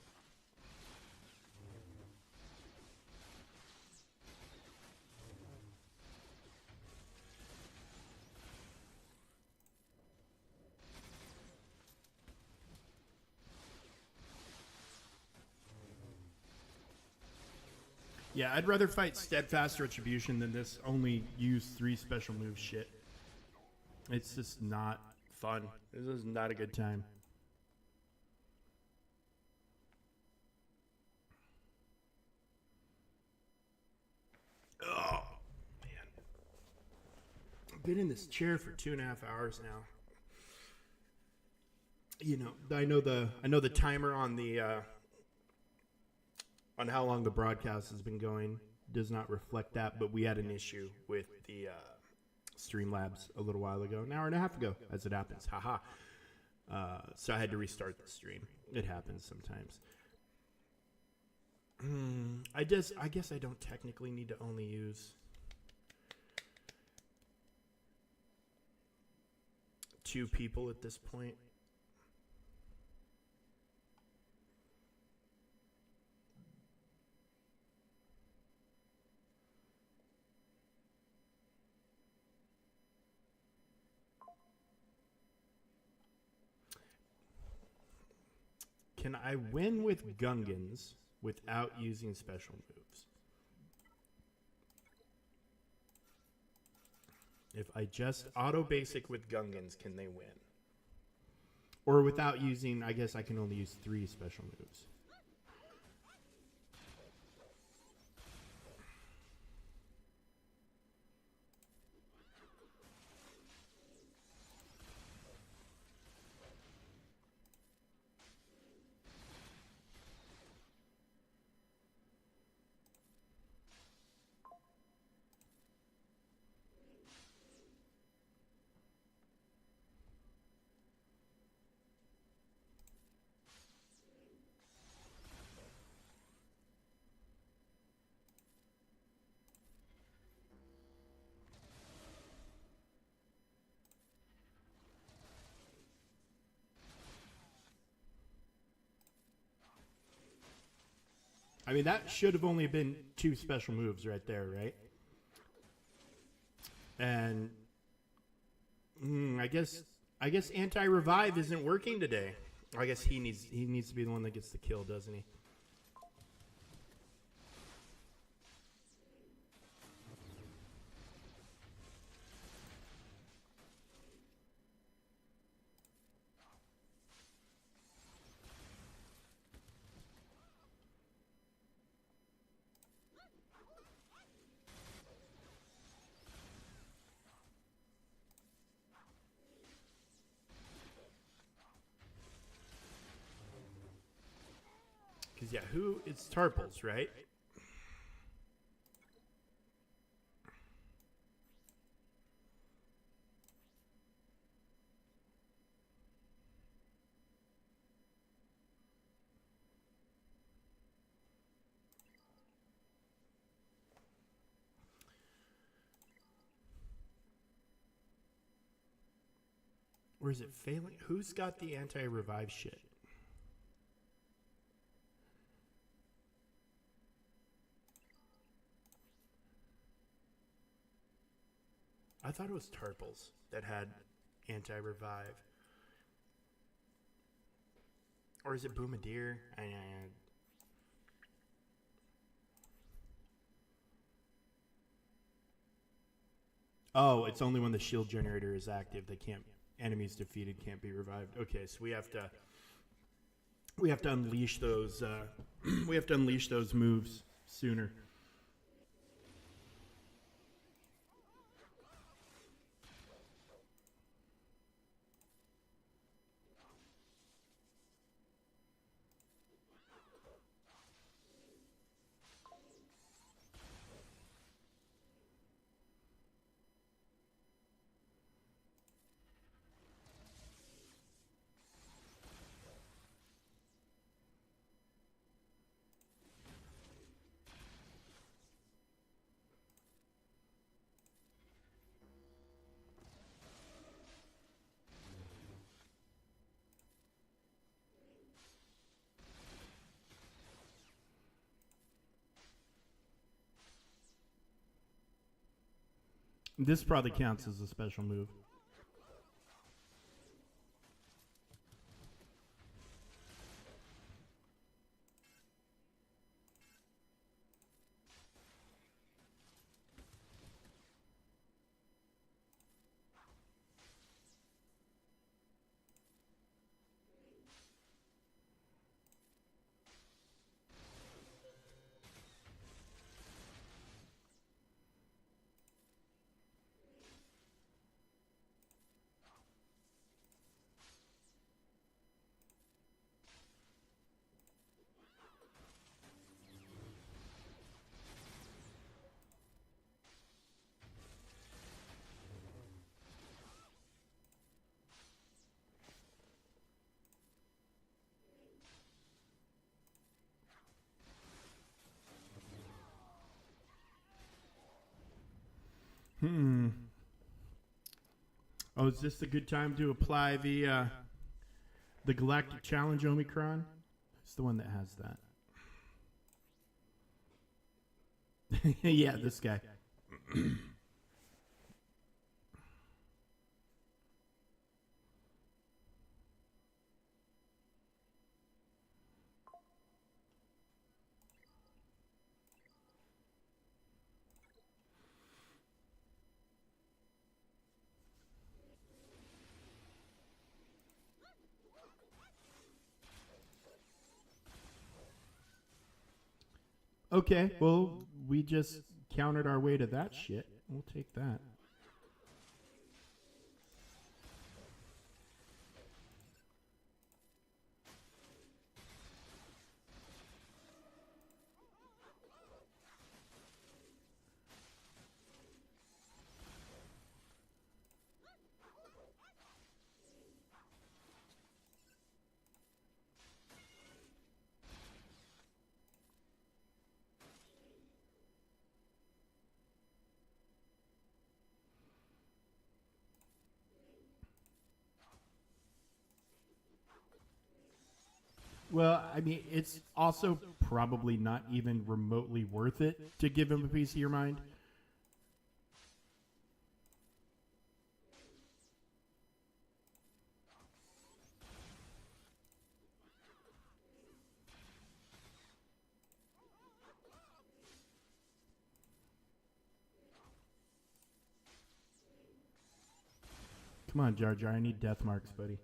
Yeah, I'd rather fight Steadfast Retribution than this only use 3 special moves shit. It's just not fun. This is not a good time. Oh, man. I've been in this chair for 2.5 hours now. You know, I know the timer on the on how long the broadcast has been going does not reflect that, but we had an issue with the Streamlabs a little while ago, an hour and a half ago, as it happens. Haha. So I had to restart the stream. It happens sometimes. I guess I don't technically need to only use 2 people at this point. Can I win with Gungans without using special moves? If I just auto basic with Gungans, can they win? Or without using, I guess I can only use 3 special moves. I mean, that should have only been 2 special moves right there, right? And I guess anti-revive isn't working today. I guess he needs to be the one that gets the kill, doesn't he? Because, yeah, it's Tarples, right? Or is it failing? Who's got the anti-revive shit? I thought it was Tarples that had anti-revive. Or is it Boomadeer? Oh, it's only when the shield generator is active. Enemies defeated can't be revived. Okay, so we have to unleash those we have to unleash those moves sooner. This probably counts as a special move. Oh, is this a good time to apply the Galactic Challenge Omicron? It's the one that has that. Yeah, this guy. Okay, well, we just counted our way to that shit. We'll take that. Well, I mean, it's also probably not even remotely worth it to give him a piece of your mind. Come on, Jar Jar. I need death marks, buddy.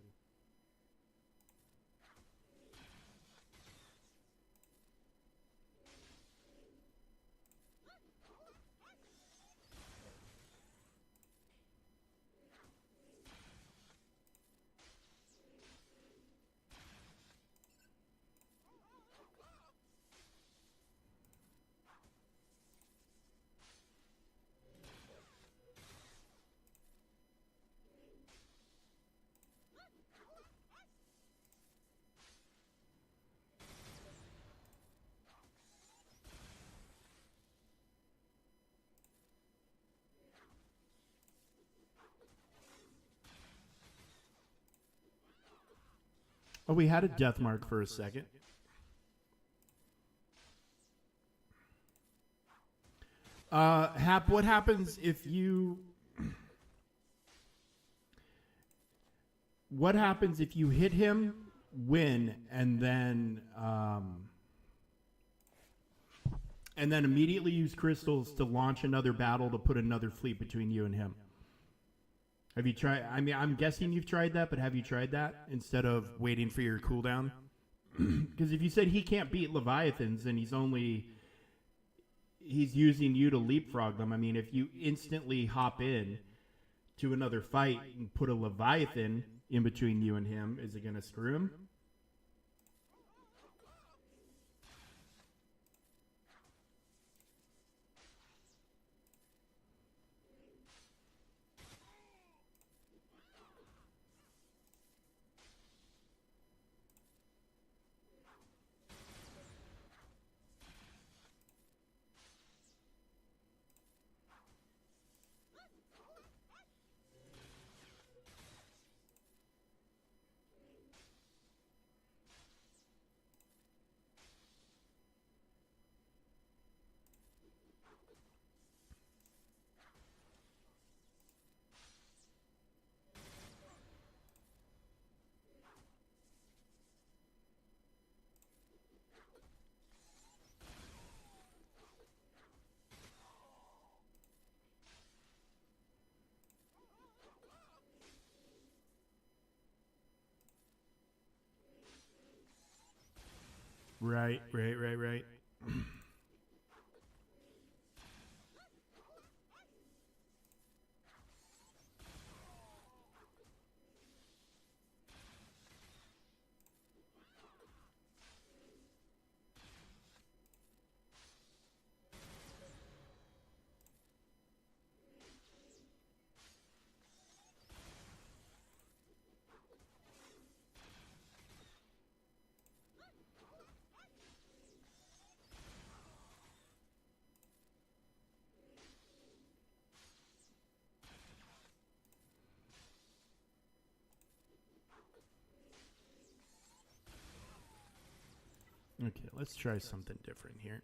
Oh, we had a death mark for a second. Hap, what happens if you... What happens if you hit him, win, and then immediately use crystals to launch another battle to put another fleet between you and him? Have you tried? I mean, I'm guessing you've tried that, but have you tried that instead of waiting for your cooldown? Because if you said he can't beat Leviathans and he's using you to leapfrog them, I mean, if you instantly hop in to another fight and put a Leviathan in between you and him, is it going to screw him? Right. Okay, let's try something different here.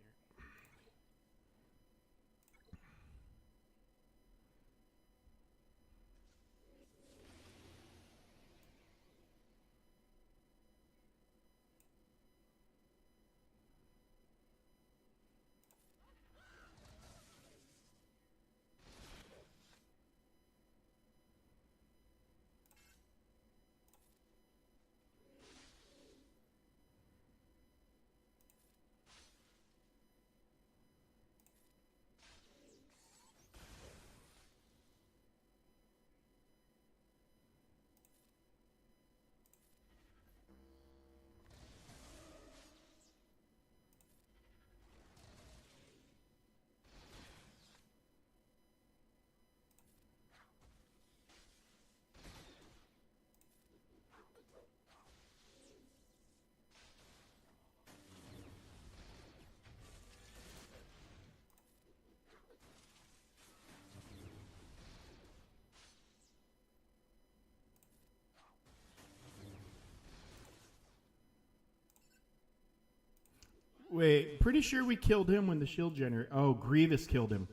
Wait, pretty sure we killed him when the shield generator. Oh, Grievous killed him.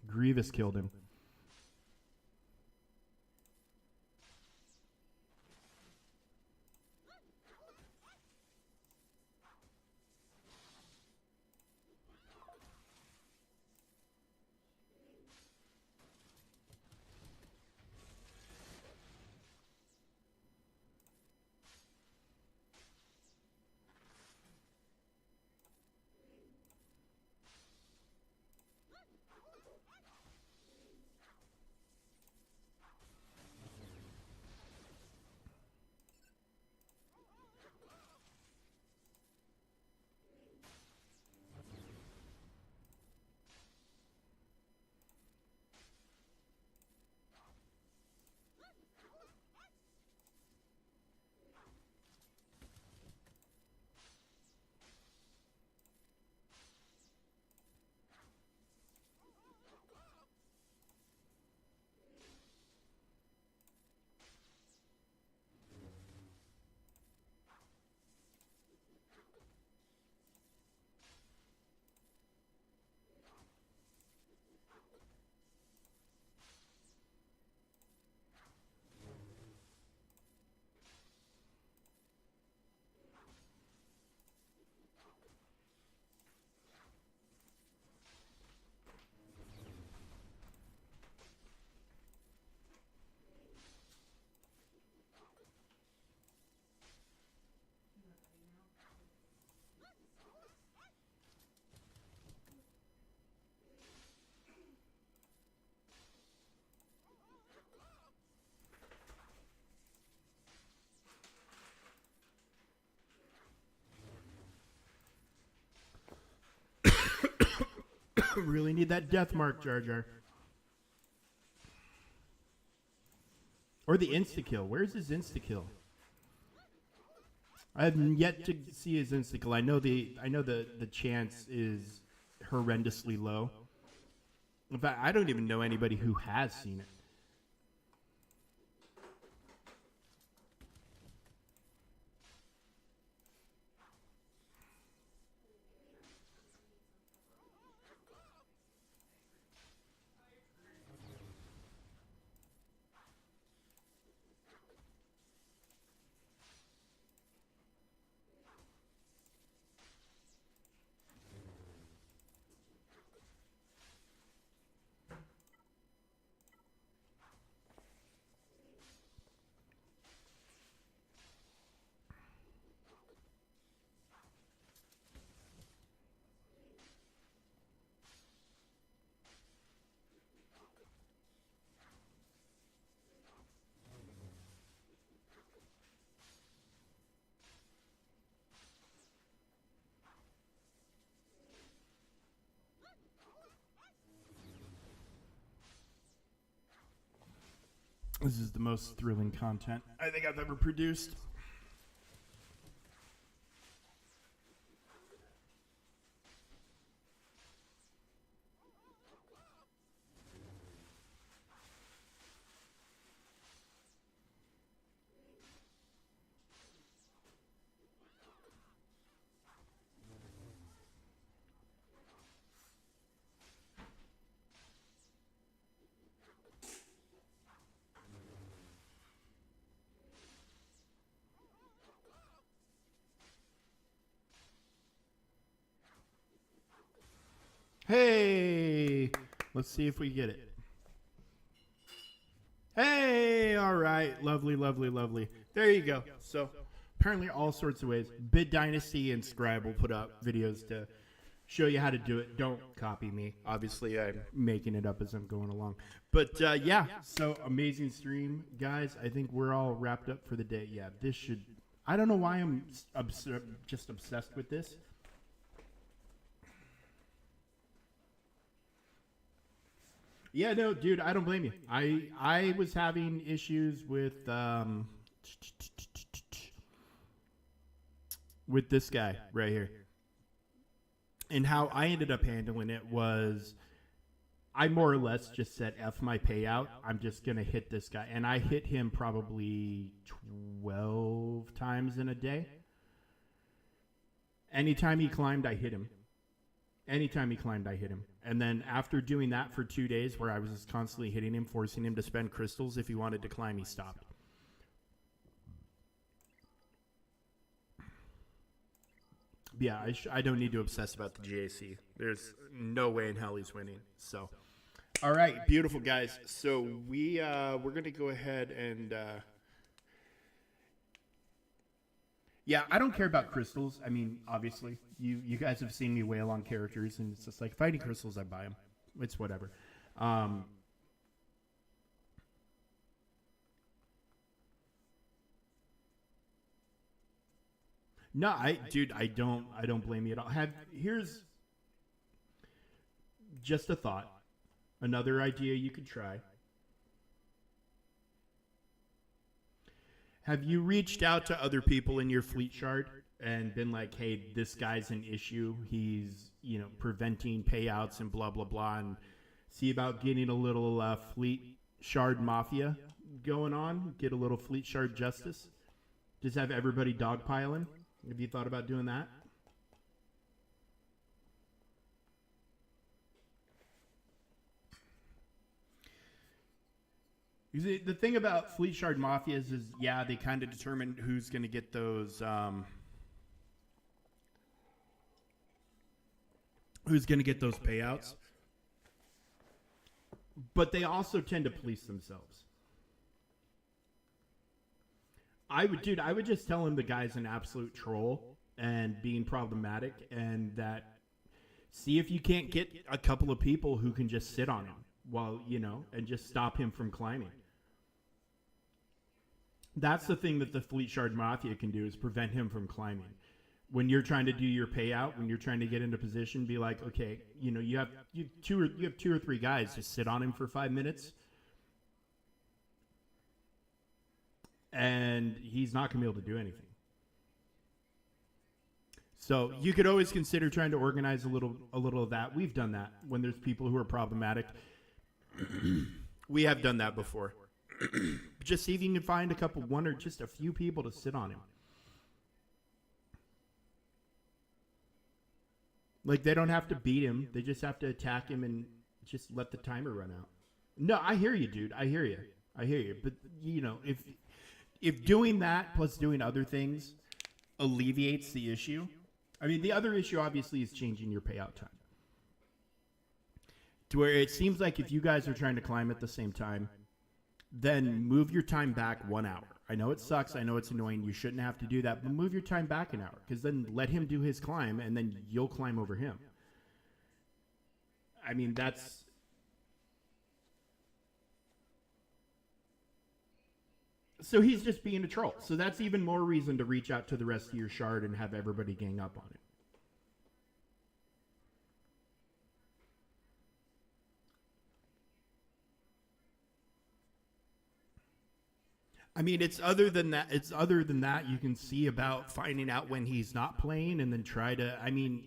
Grievous killed him. Really need that death mark, Jar Jar. Or the insta-kill. Where's his insta-kill? I have yet to see his insta-kill. I know the chance is horrendously low. In fact, I don't even know anybody who has seen it. This is the most thrilling content I think I've ever produced. Hey, let's see if we get it. Hey, all right. Lovely, lovely, lovely. There you go. So apparently all sorts of ways. Bid Dynasty and Scribe will put up videos to show you how to do it. Don't copy me. Obviously, I'm making it up as I'm going along. But yeah, so amazing stream, guys. I think we're all wrapped up for the day. Yeah, this should... I don't know why I'm just obsessed with this. Yeah, no, dude, I don't blame you. I was having issues with this guy right here. And how I ended up handling it was I more or less just said F my payout. I'm just going to hit this guy. And I hit him probably 12 times in a day. Anytime he climbed, I hit him. Anytime he climbed, I hit him. And then after doing that for 2 days, where I was just constantly hitting him, forcing him to spend crystals, if he wanted to climb, he stopped. Yeah, I don't need to obsess about the GAC. There's no way in hell he's winning. So, all right, beautiful guys. So we're gonna go ahead and yeah, I don't care about crystals. I mean, obviously, you guys have seen me wail on characters, and it's just like fighting crystals. I buy them. It's whatever. No, dude, I don't blame you at all. Here's just a thought. Another idea you could try. Have you reached out to other people in your fleet shard and been like, hey, this guy's an issue. He's, preventing payouts and blah, blah, blah, and see about getting a little fleet shard mafia going on, get a little fleet shard justice? Just have everybody dogpiling? Have you thought about doing that? The thing about fleet shard mafias is, yeah, they kind of determine who's going to get those, payouts. But they also tend to police themselves. I would just tell him the guy's an absolute troll and being problematic, and that see if you can't get a couple of people who can just sit on him while, and just stop him from climbing. That's the thing that the Fleet Shard Mafia can do, is prevent him from climbing. When you're trying to do your payout, when you're trying to get into position, be like, okay, you have two or three guys, just sit on him for 5 minutes. And he's not going to be able to do anything. So you could always consider trying to organize a little of that. We've done that when there's people who are problematic. We have done that before. Just see if you can find one or just a few people to sit on him. Like, they don't have to beat him. They just have to attack him and just let the timer run out. No, I hear you, dude. I hear you. But, if doing that plus doing other things alleviates the issue, I mean, the other issue obviously is changing your payout time. To where it seems like if you guys are trying to climb at the same time, then move your time back 1 hour. I know it sucks. I know it's annoying. You shouldn't have to do that, but move your time back an hour, because then let him do his climb and then you'll climb over him. I mean, that's... So he's just being a troll. So that's even more reason to reach out to the rest of your shard and have everybody gang up on it. I mean, it's other than that. You can see about finding out when he's not playing and then try to. I mean,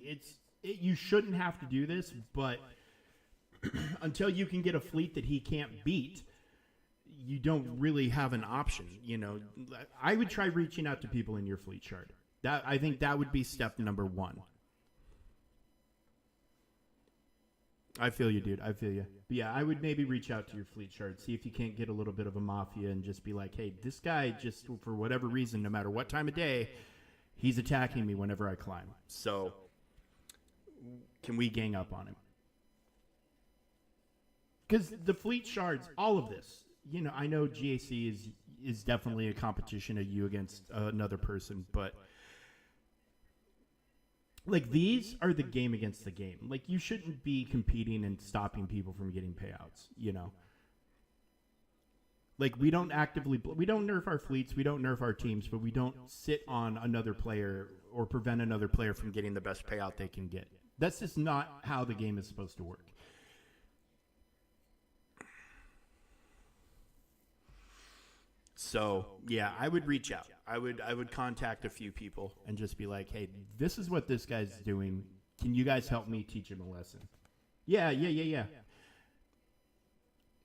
you shouldn't have to do this, but until you can get a fleet that he can't beat, you don't really have an option. I would try reaching out to people in your fleet shard. I think that would be step number 1. I feel you, dude. I feel you. But yeah, I would maybe reach out to your fleet shard, see if you can't get a little bit of a mafia, and just be like, hey, this guy just, for whatever reason, no matter what time of day, he's attacking me whenever I climb. So can we gang up on him? Because the fleet shards, all of this, I know GAC is definitely a competition of you against another person, but like, these are the game against the game. Like, you shouldn't be competing and stopping people from getting payouts, Like, we don't nerf our fleets, we don't nerf our teams, but we don't sit on another player or prevent another player from getting the best payout they can get. That's just not how the game is supposed to work. So, yeah, I would reach out. I would contact a few people and just be like, hey, this is what this guy's doing. Can you guys help me teach him a lesson? Yeah.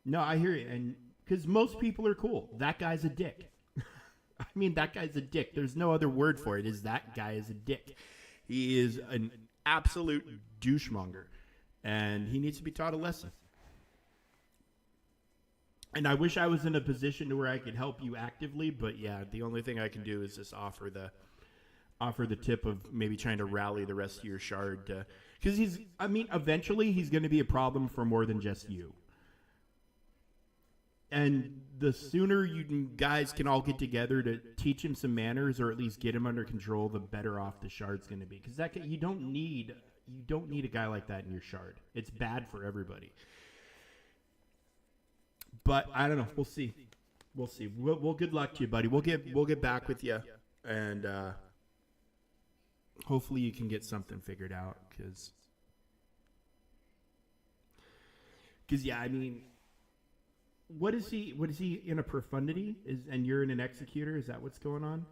No, I hear you. And because most people are cool. That guy's a dick. I mean, that guy's a dick. There's no other word for it, is that guy is a dick. He is an absolute douchemonger, and he needs to be taught a lesson. And I wish I was in a position to where I could help you actively, but yeah, the only thing I can do is just offer the tip of maybe trying to rally the rest of your shard, because eventually he's going to be a problem for more than just you. And the sooner you guys can all get together to teach him some manners, or at least get him under control, the better off the shard's going to be. Because you don't need a guy like that in your shard. It's bad for everybody. But I don't know. We'll see. We'll good luck to you, buddy. We'll get back with you, and hopefully you can get something figured out. Because yeah, I mean, what is he in a profundity? And you're in an executor? Is that what's going on?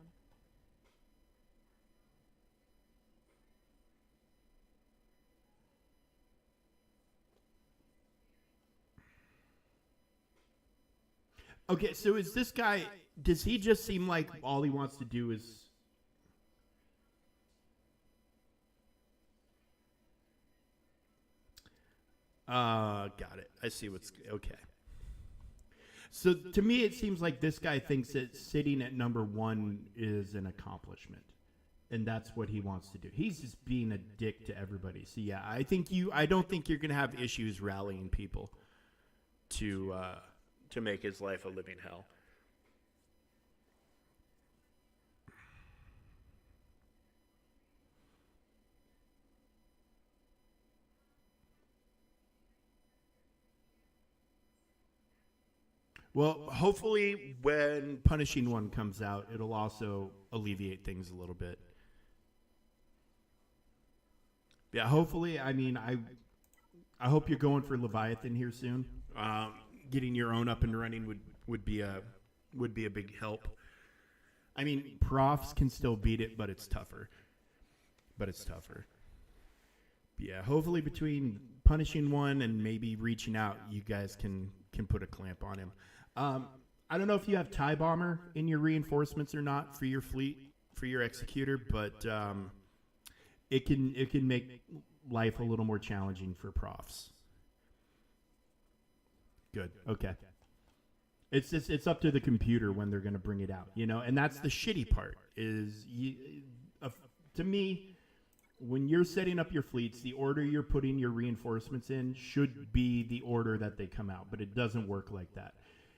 Okay, so is this guy, does he just seem like all he wants to do is... got it. I see what's... Okay. So to me, it seems like this guy thinks that sitting at number 1 is an accomplishment. And that's what he wants to do. He's just being a dick to everybody. So yeah, I don't think you're going to have issues rallying people to make his life a living hell. Well, hopefully when Punishing One comes out, it'll also alleviate things a little bit. Yeah, hopefully. I mean, I hope you're going for Leviathan here soon. Getting your own up and running would be a big help. I mean, profs can still beat it, but it's tougher. Yeah, hopefully between Punishing One and maybe reaching out, you guys can put a clamp on him. I don't know if you have TIE Bomber in your reinforcements or not for your fleet, for your executor, but it can make life a little more challenging for profs. Good. Okay. It's up to the computer when they're going to bring it out, and that's the shitty part is to me, when you're setting up your fleets, the order you're putting your reinforcements in should be the order that they come out, but it doesn't work like that.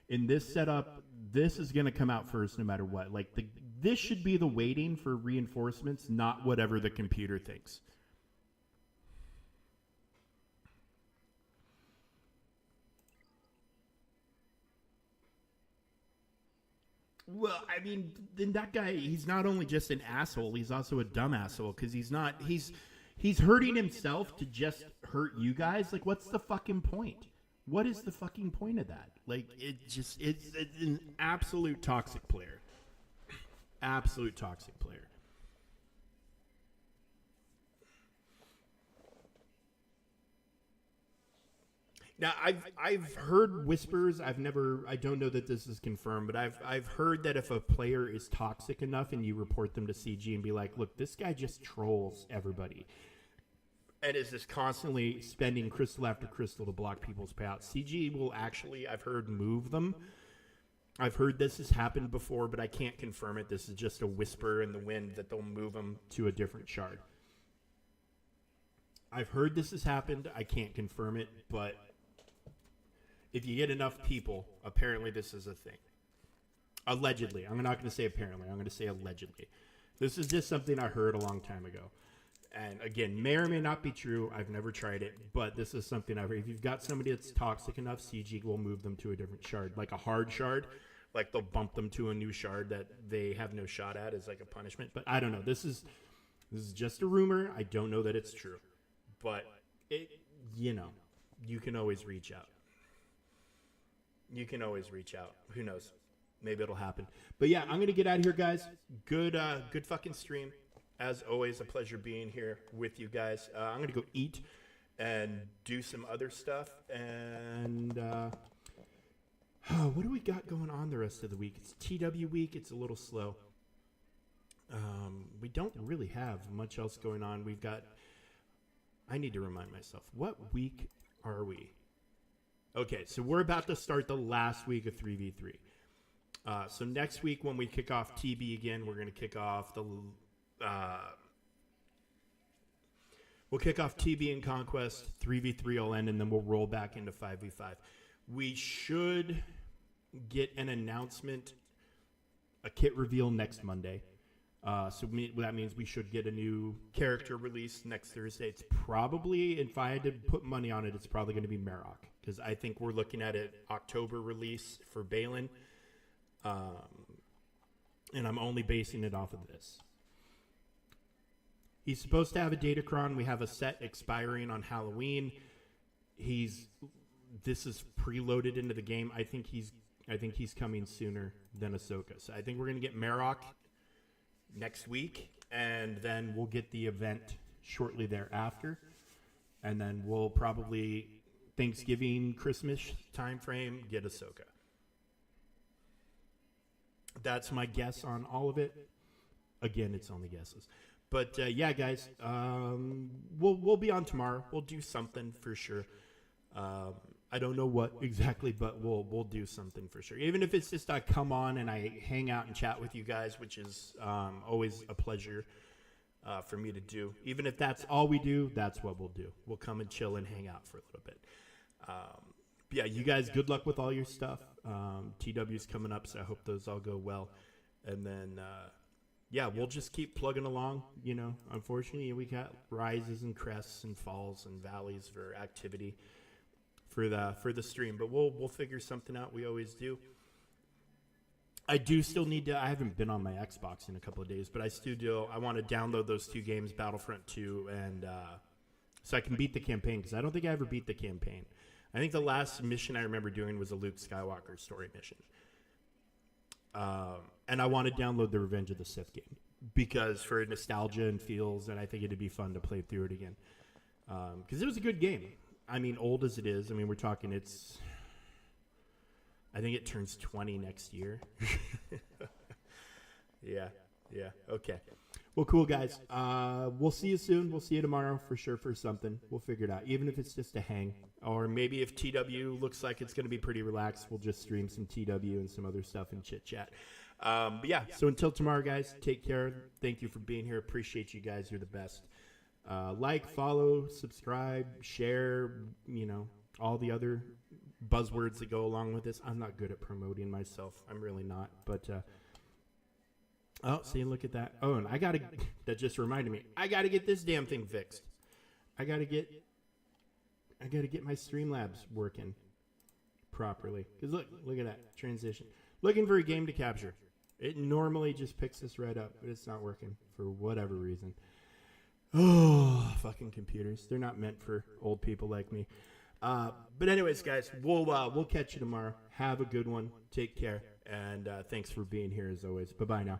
In this setup, this is going to come out first no matter what. Like this should be the weighting for reinforcements, not whatever the computer thinks. Well, I mean, then that guy, he's not only just an asshole, he's also a dumb asshole because he's hurting himself to just hurt you guys. Like, what's the fucking point? What is the fucking point of that? Like, it's an absolute toxic player. Absolute toxic player. Now, I've heard whispers. I don't know that this is confirmed, but I've heard that if a player is toxic enough and you report them to CG and be like, look, this guy just trolls everybody and is just constantly spending crystal after crystal to block people's payouts, CG will actually, I've heard, move them. I've heard this has happened before, but I can't confirm it. This is just a whisper in the wind that they'll move them to a different shard. I've heard this has happened. I can't confirm it, but if you get enough people, apparently this is a thing. Allegedly. I'm not going to say apparently. I'm going to say allegedly. This is just something I heard a long time ago. And again, may or may not be true. I've never tried it, but this is something I've heard. If you've got somebody that's toxic enough, CG will move them to a different shard, like a hard shard. Like they'll bump them to a new shard that they have no shot at as like a punishment. But I don't know. This is just a rumor. I don't know that it's true. But you can always reach out. You can always reach out. Who knows? Maybe it'll happen. But yeah, I'm gonna get out of here, guys. Good fucking stream. As always, a pleasure being here with you guys. I'm gonna go eat and do some other stuff. And what do we got going on the rest of the week? It's TW week. It's a little slow. We don't really have much else going on. We've got, I need to remind myself, what week are we? Okay, so we're about to start the last week of 3v3. So next week when we kick off TB again, we're going to kick off we'll kick off TB and Conquest, 3v3 will end, and then we'll roll back into 5v5. We should get an announcement, a kit reveal next Monday. So that means we should get a new character release next Thursday. It's probably, if I had to put money on it, it's probably going to be Marok, because I think we're looking at an October release for Balin. And I'm only basing it off of this. He's supposed to have a Datacron. We have a set expiring on Halloween. This is preloaded into the game. I think he's coming sooner than Ahsoka. So I think we're going to get Marok next week, and then we'll get the event shortly thereafter, and then we'll probably Thanksgiving, Christmas time frame get Ahsoka. That's my guess on all of it. Again, it's only guesses. But yeah, guys, we'll be on tomorrow. We'll do something for sure. I don't know what exactly, but we'll do something for sure. Even if it's just I come on and I hang out and chat with you guys, which is always a pleasure for me to do. Even if that's all we do, that's what we'll do. We'll come and chill and hang out for a little bit. Yeah, you guys, good luck with all your stuff. TW's coming up, so I hope those all go well. And then, yeah, we'll just keep plugging along. You know, unfortunately, we got rises and crests and falls and valleys for activity for the stream, but we'll figure something out. We always do. I do still need to. I haven't been on my Xbox in a couple of days, but I still do. I want to download those 2 games, Battlefront 2, and so I can beat the campaign, because I don't think I ever beat the campaign. I think the last mission I remember doing was a Luke Skywalker story mission. And I want to download the Revenge of the Sith game, because for nostalgia and feels, and I think it'd be fun to play through it again. Because it was a good game. I mean, old as it is, I mean, we're talking I think it turns 20 next year. Yeah, okay. Well, cool, guys. We'll see you soon. We'll see you tomorrow for sure for something. We'll figure it out, even if it's just a hang. Or maybe if TW looks like it's going to be pretty relaxed, we'll just stream some TW and some other stuff and chit-chat. But yeah, so until tomorrow, guys, take care. Thank you for being here. Appreciate you guys. You're the best. Like, follow, subscribe, share, you know, all the other buzzwords that go along with this. I'm not good at promoting myself. I'm really not. But, oh, see, look at that. Oh, and that just reminded me, I got to get this damn thing fixed. I got to get my Streamlabs working properly. Because look at that transition. Looking for a game to capture. It normally just picks this right up, but it's not working for whatever reason. Oh, fucking computers. They're not meant for old people like me. But anyways, guys, we'll catch you tomorrow. Have a good one. Take care. And thanks for being here as always. Bye-bye now.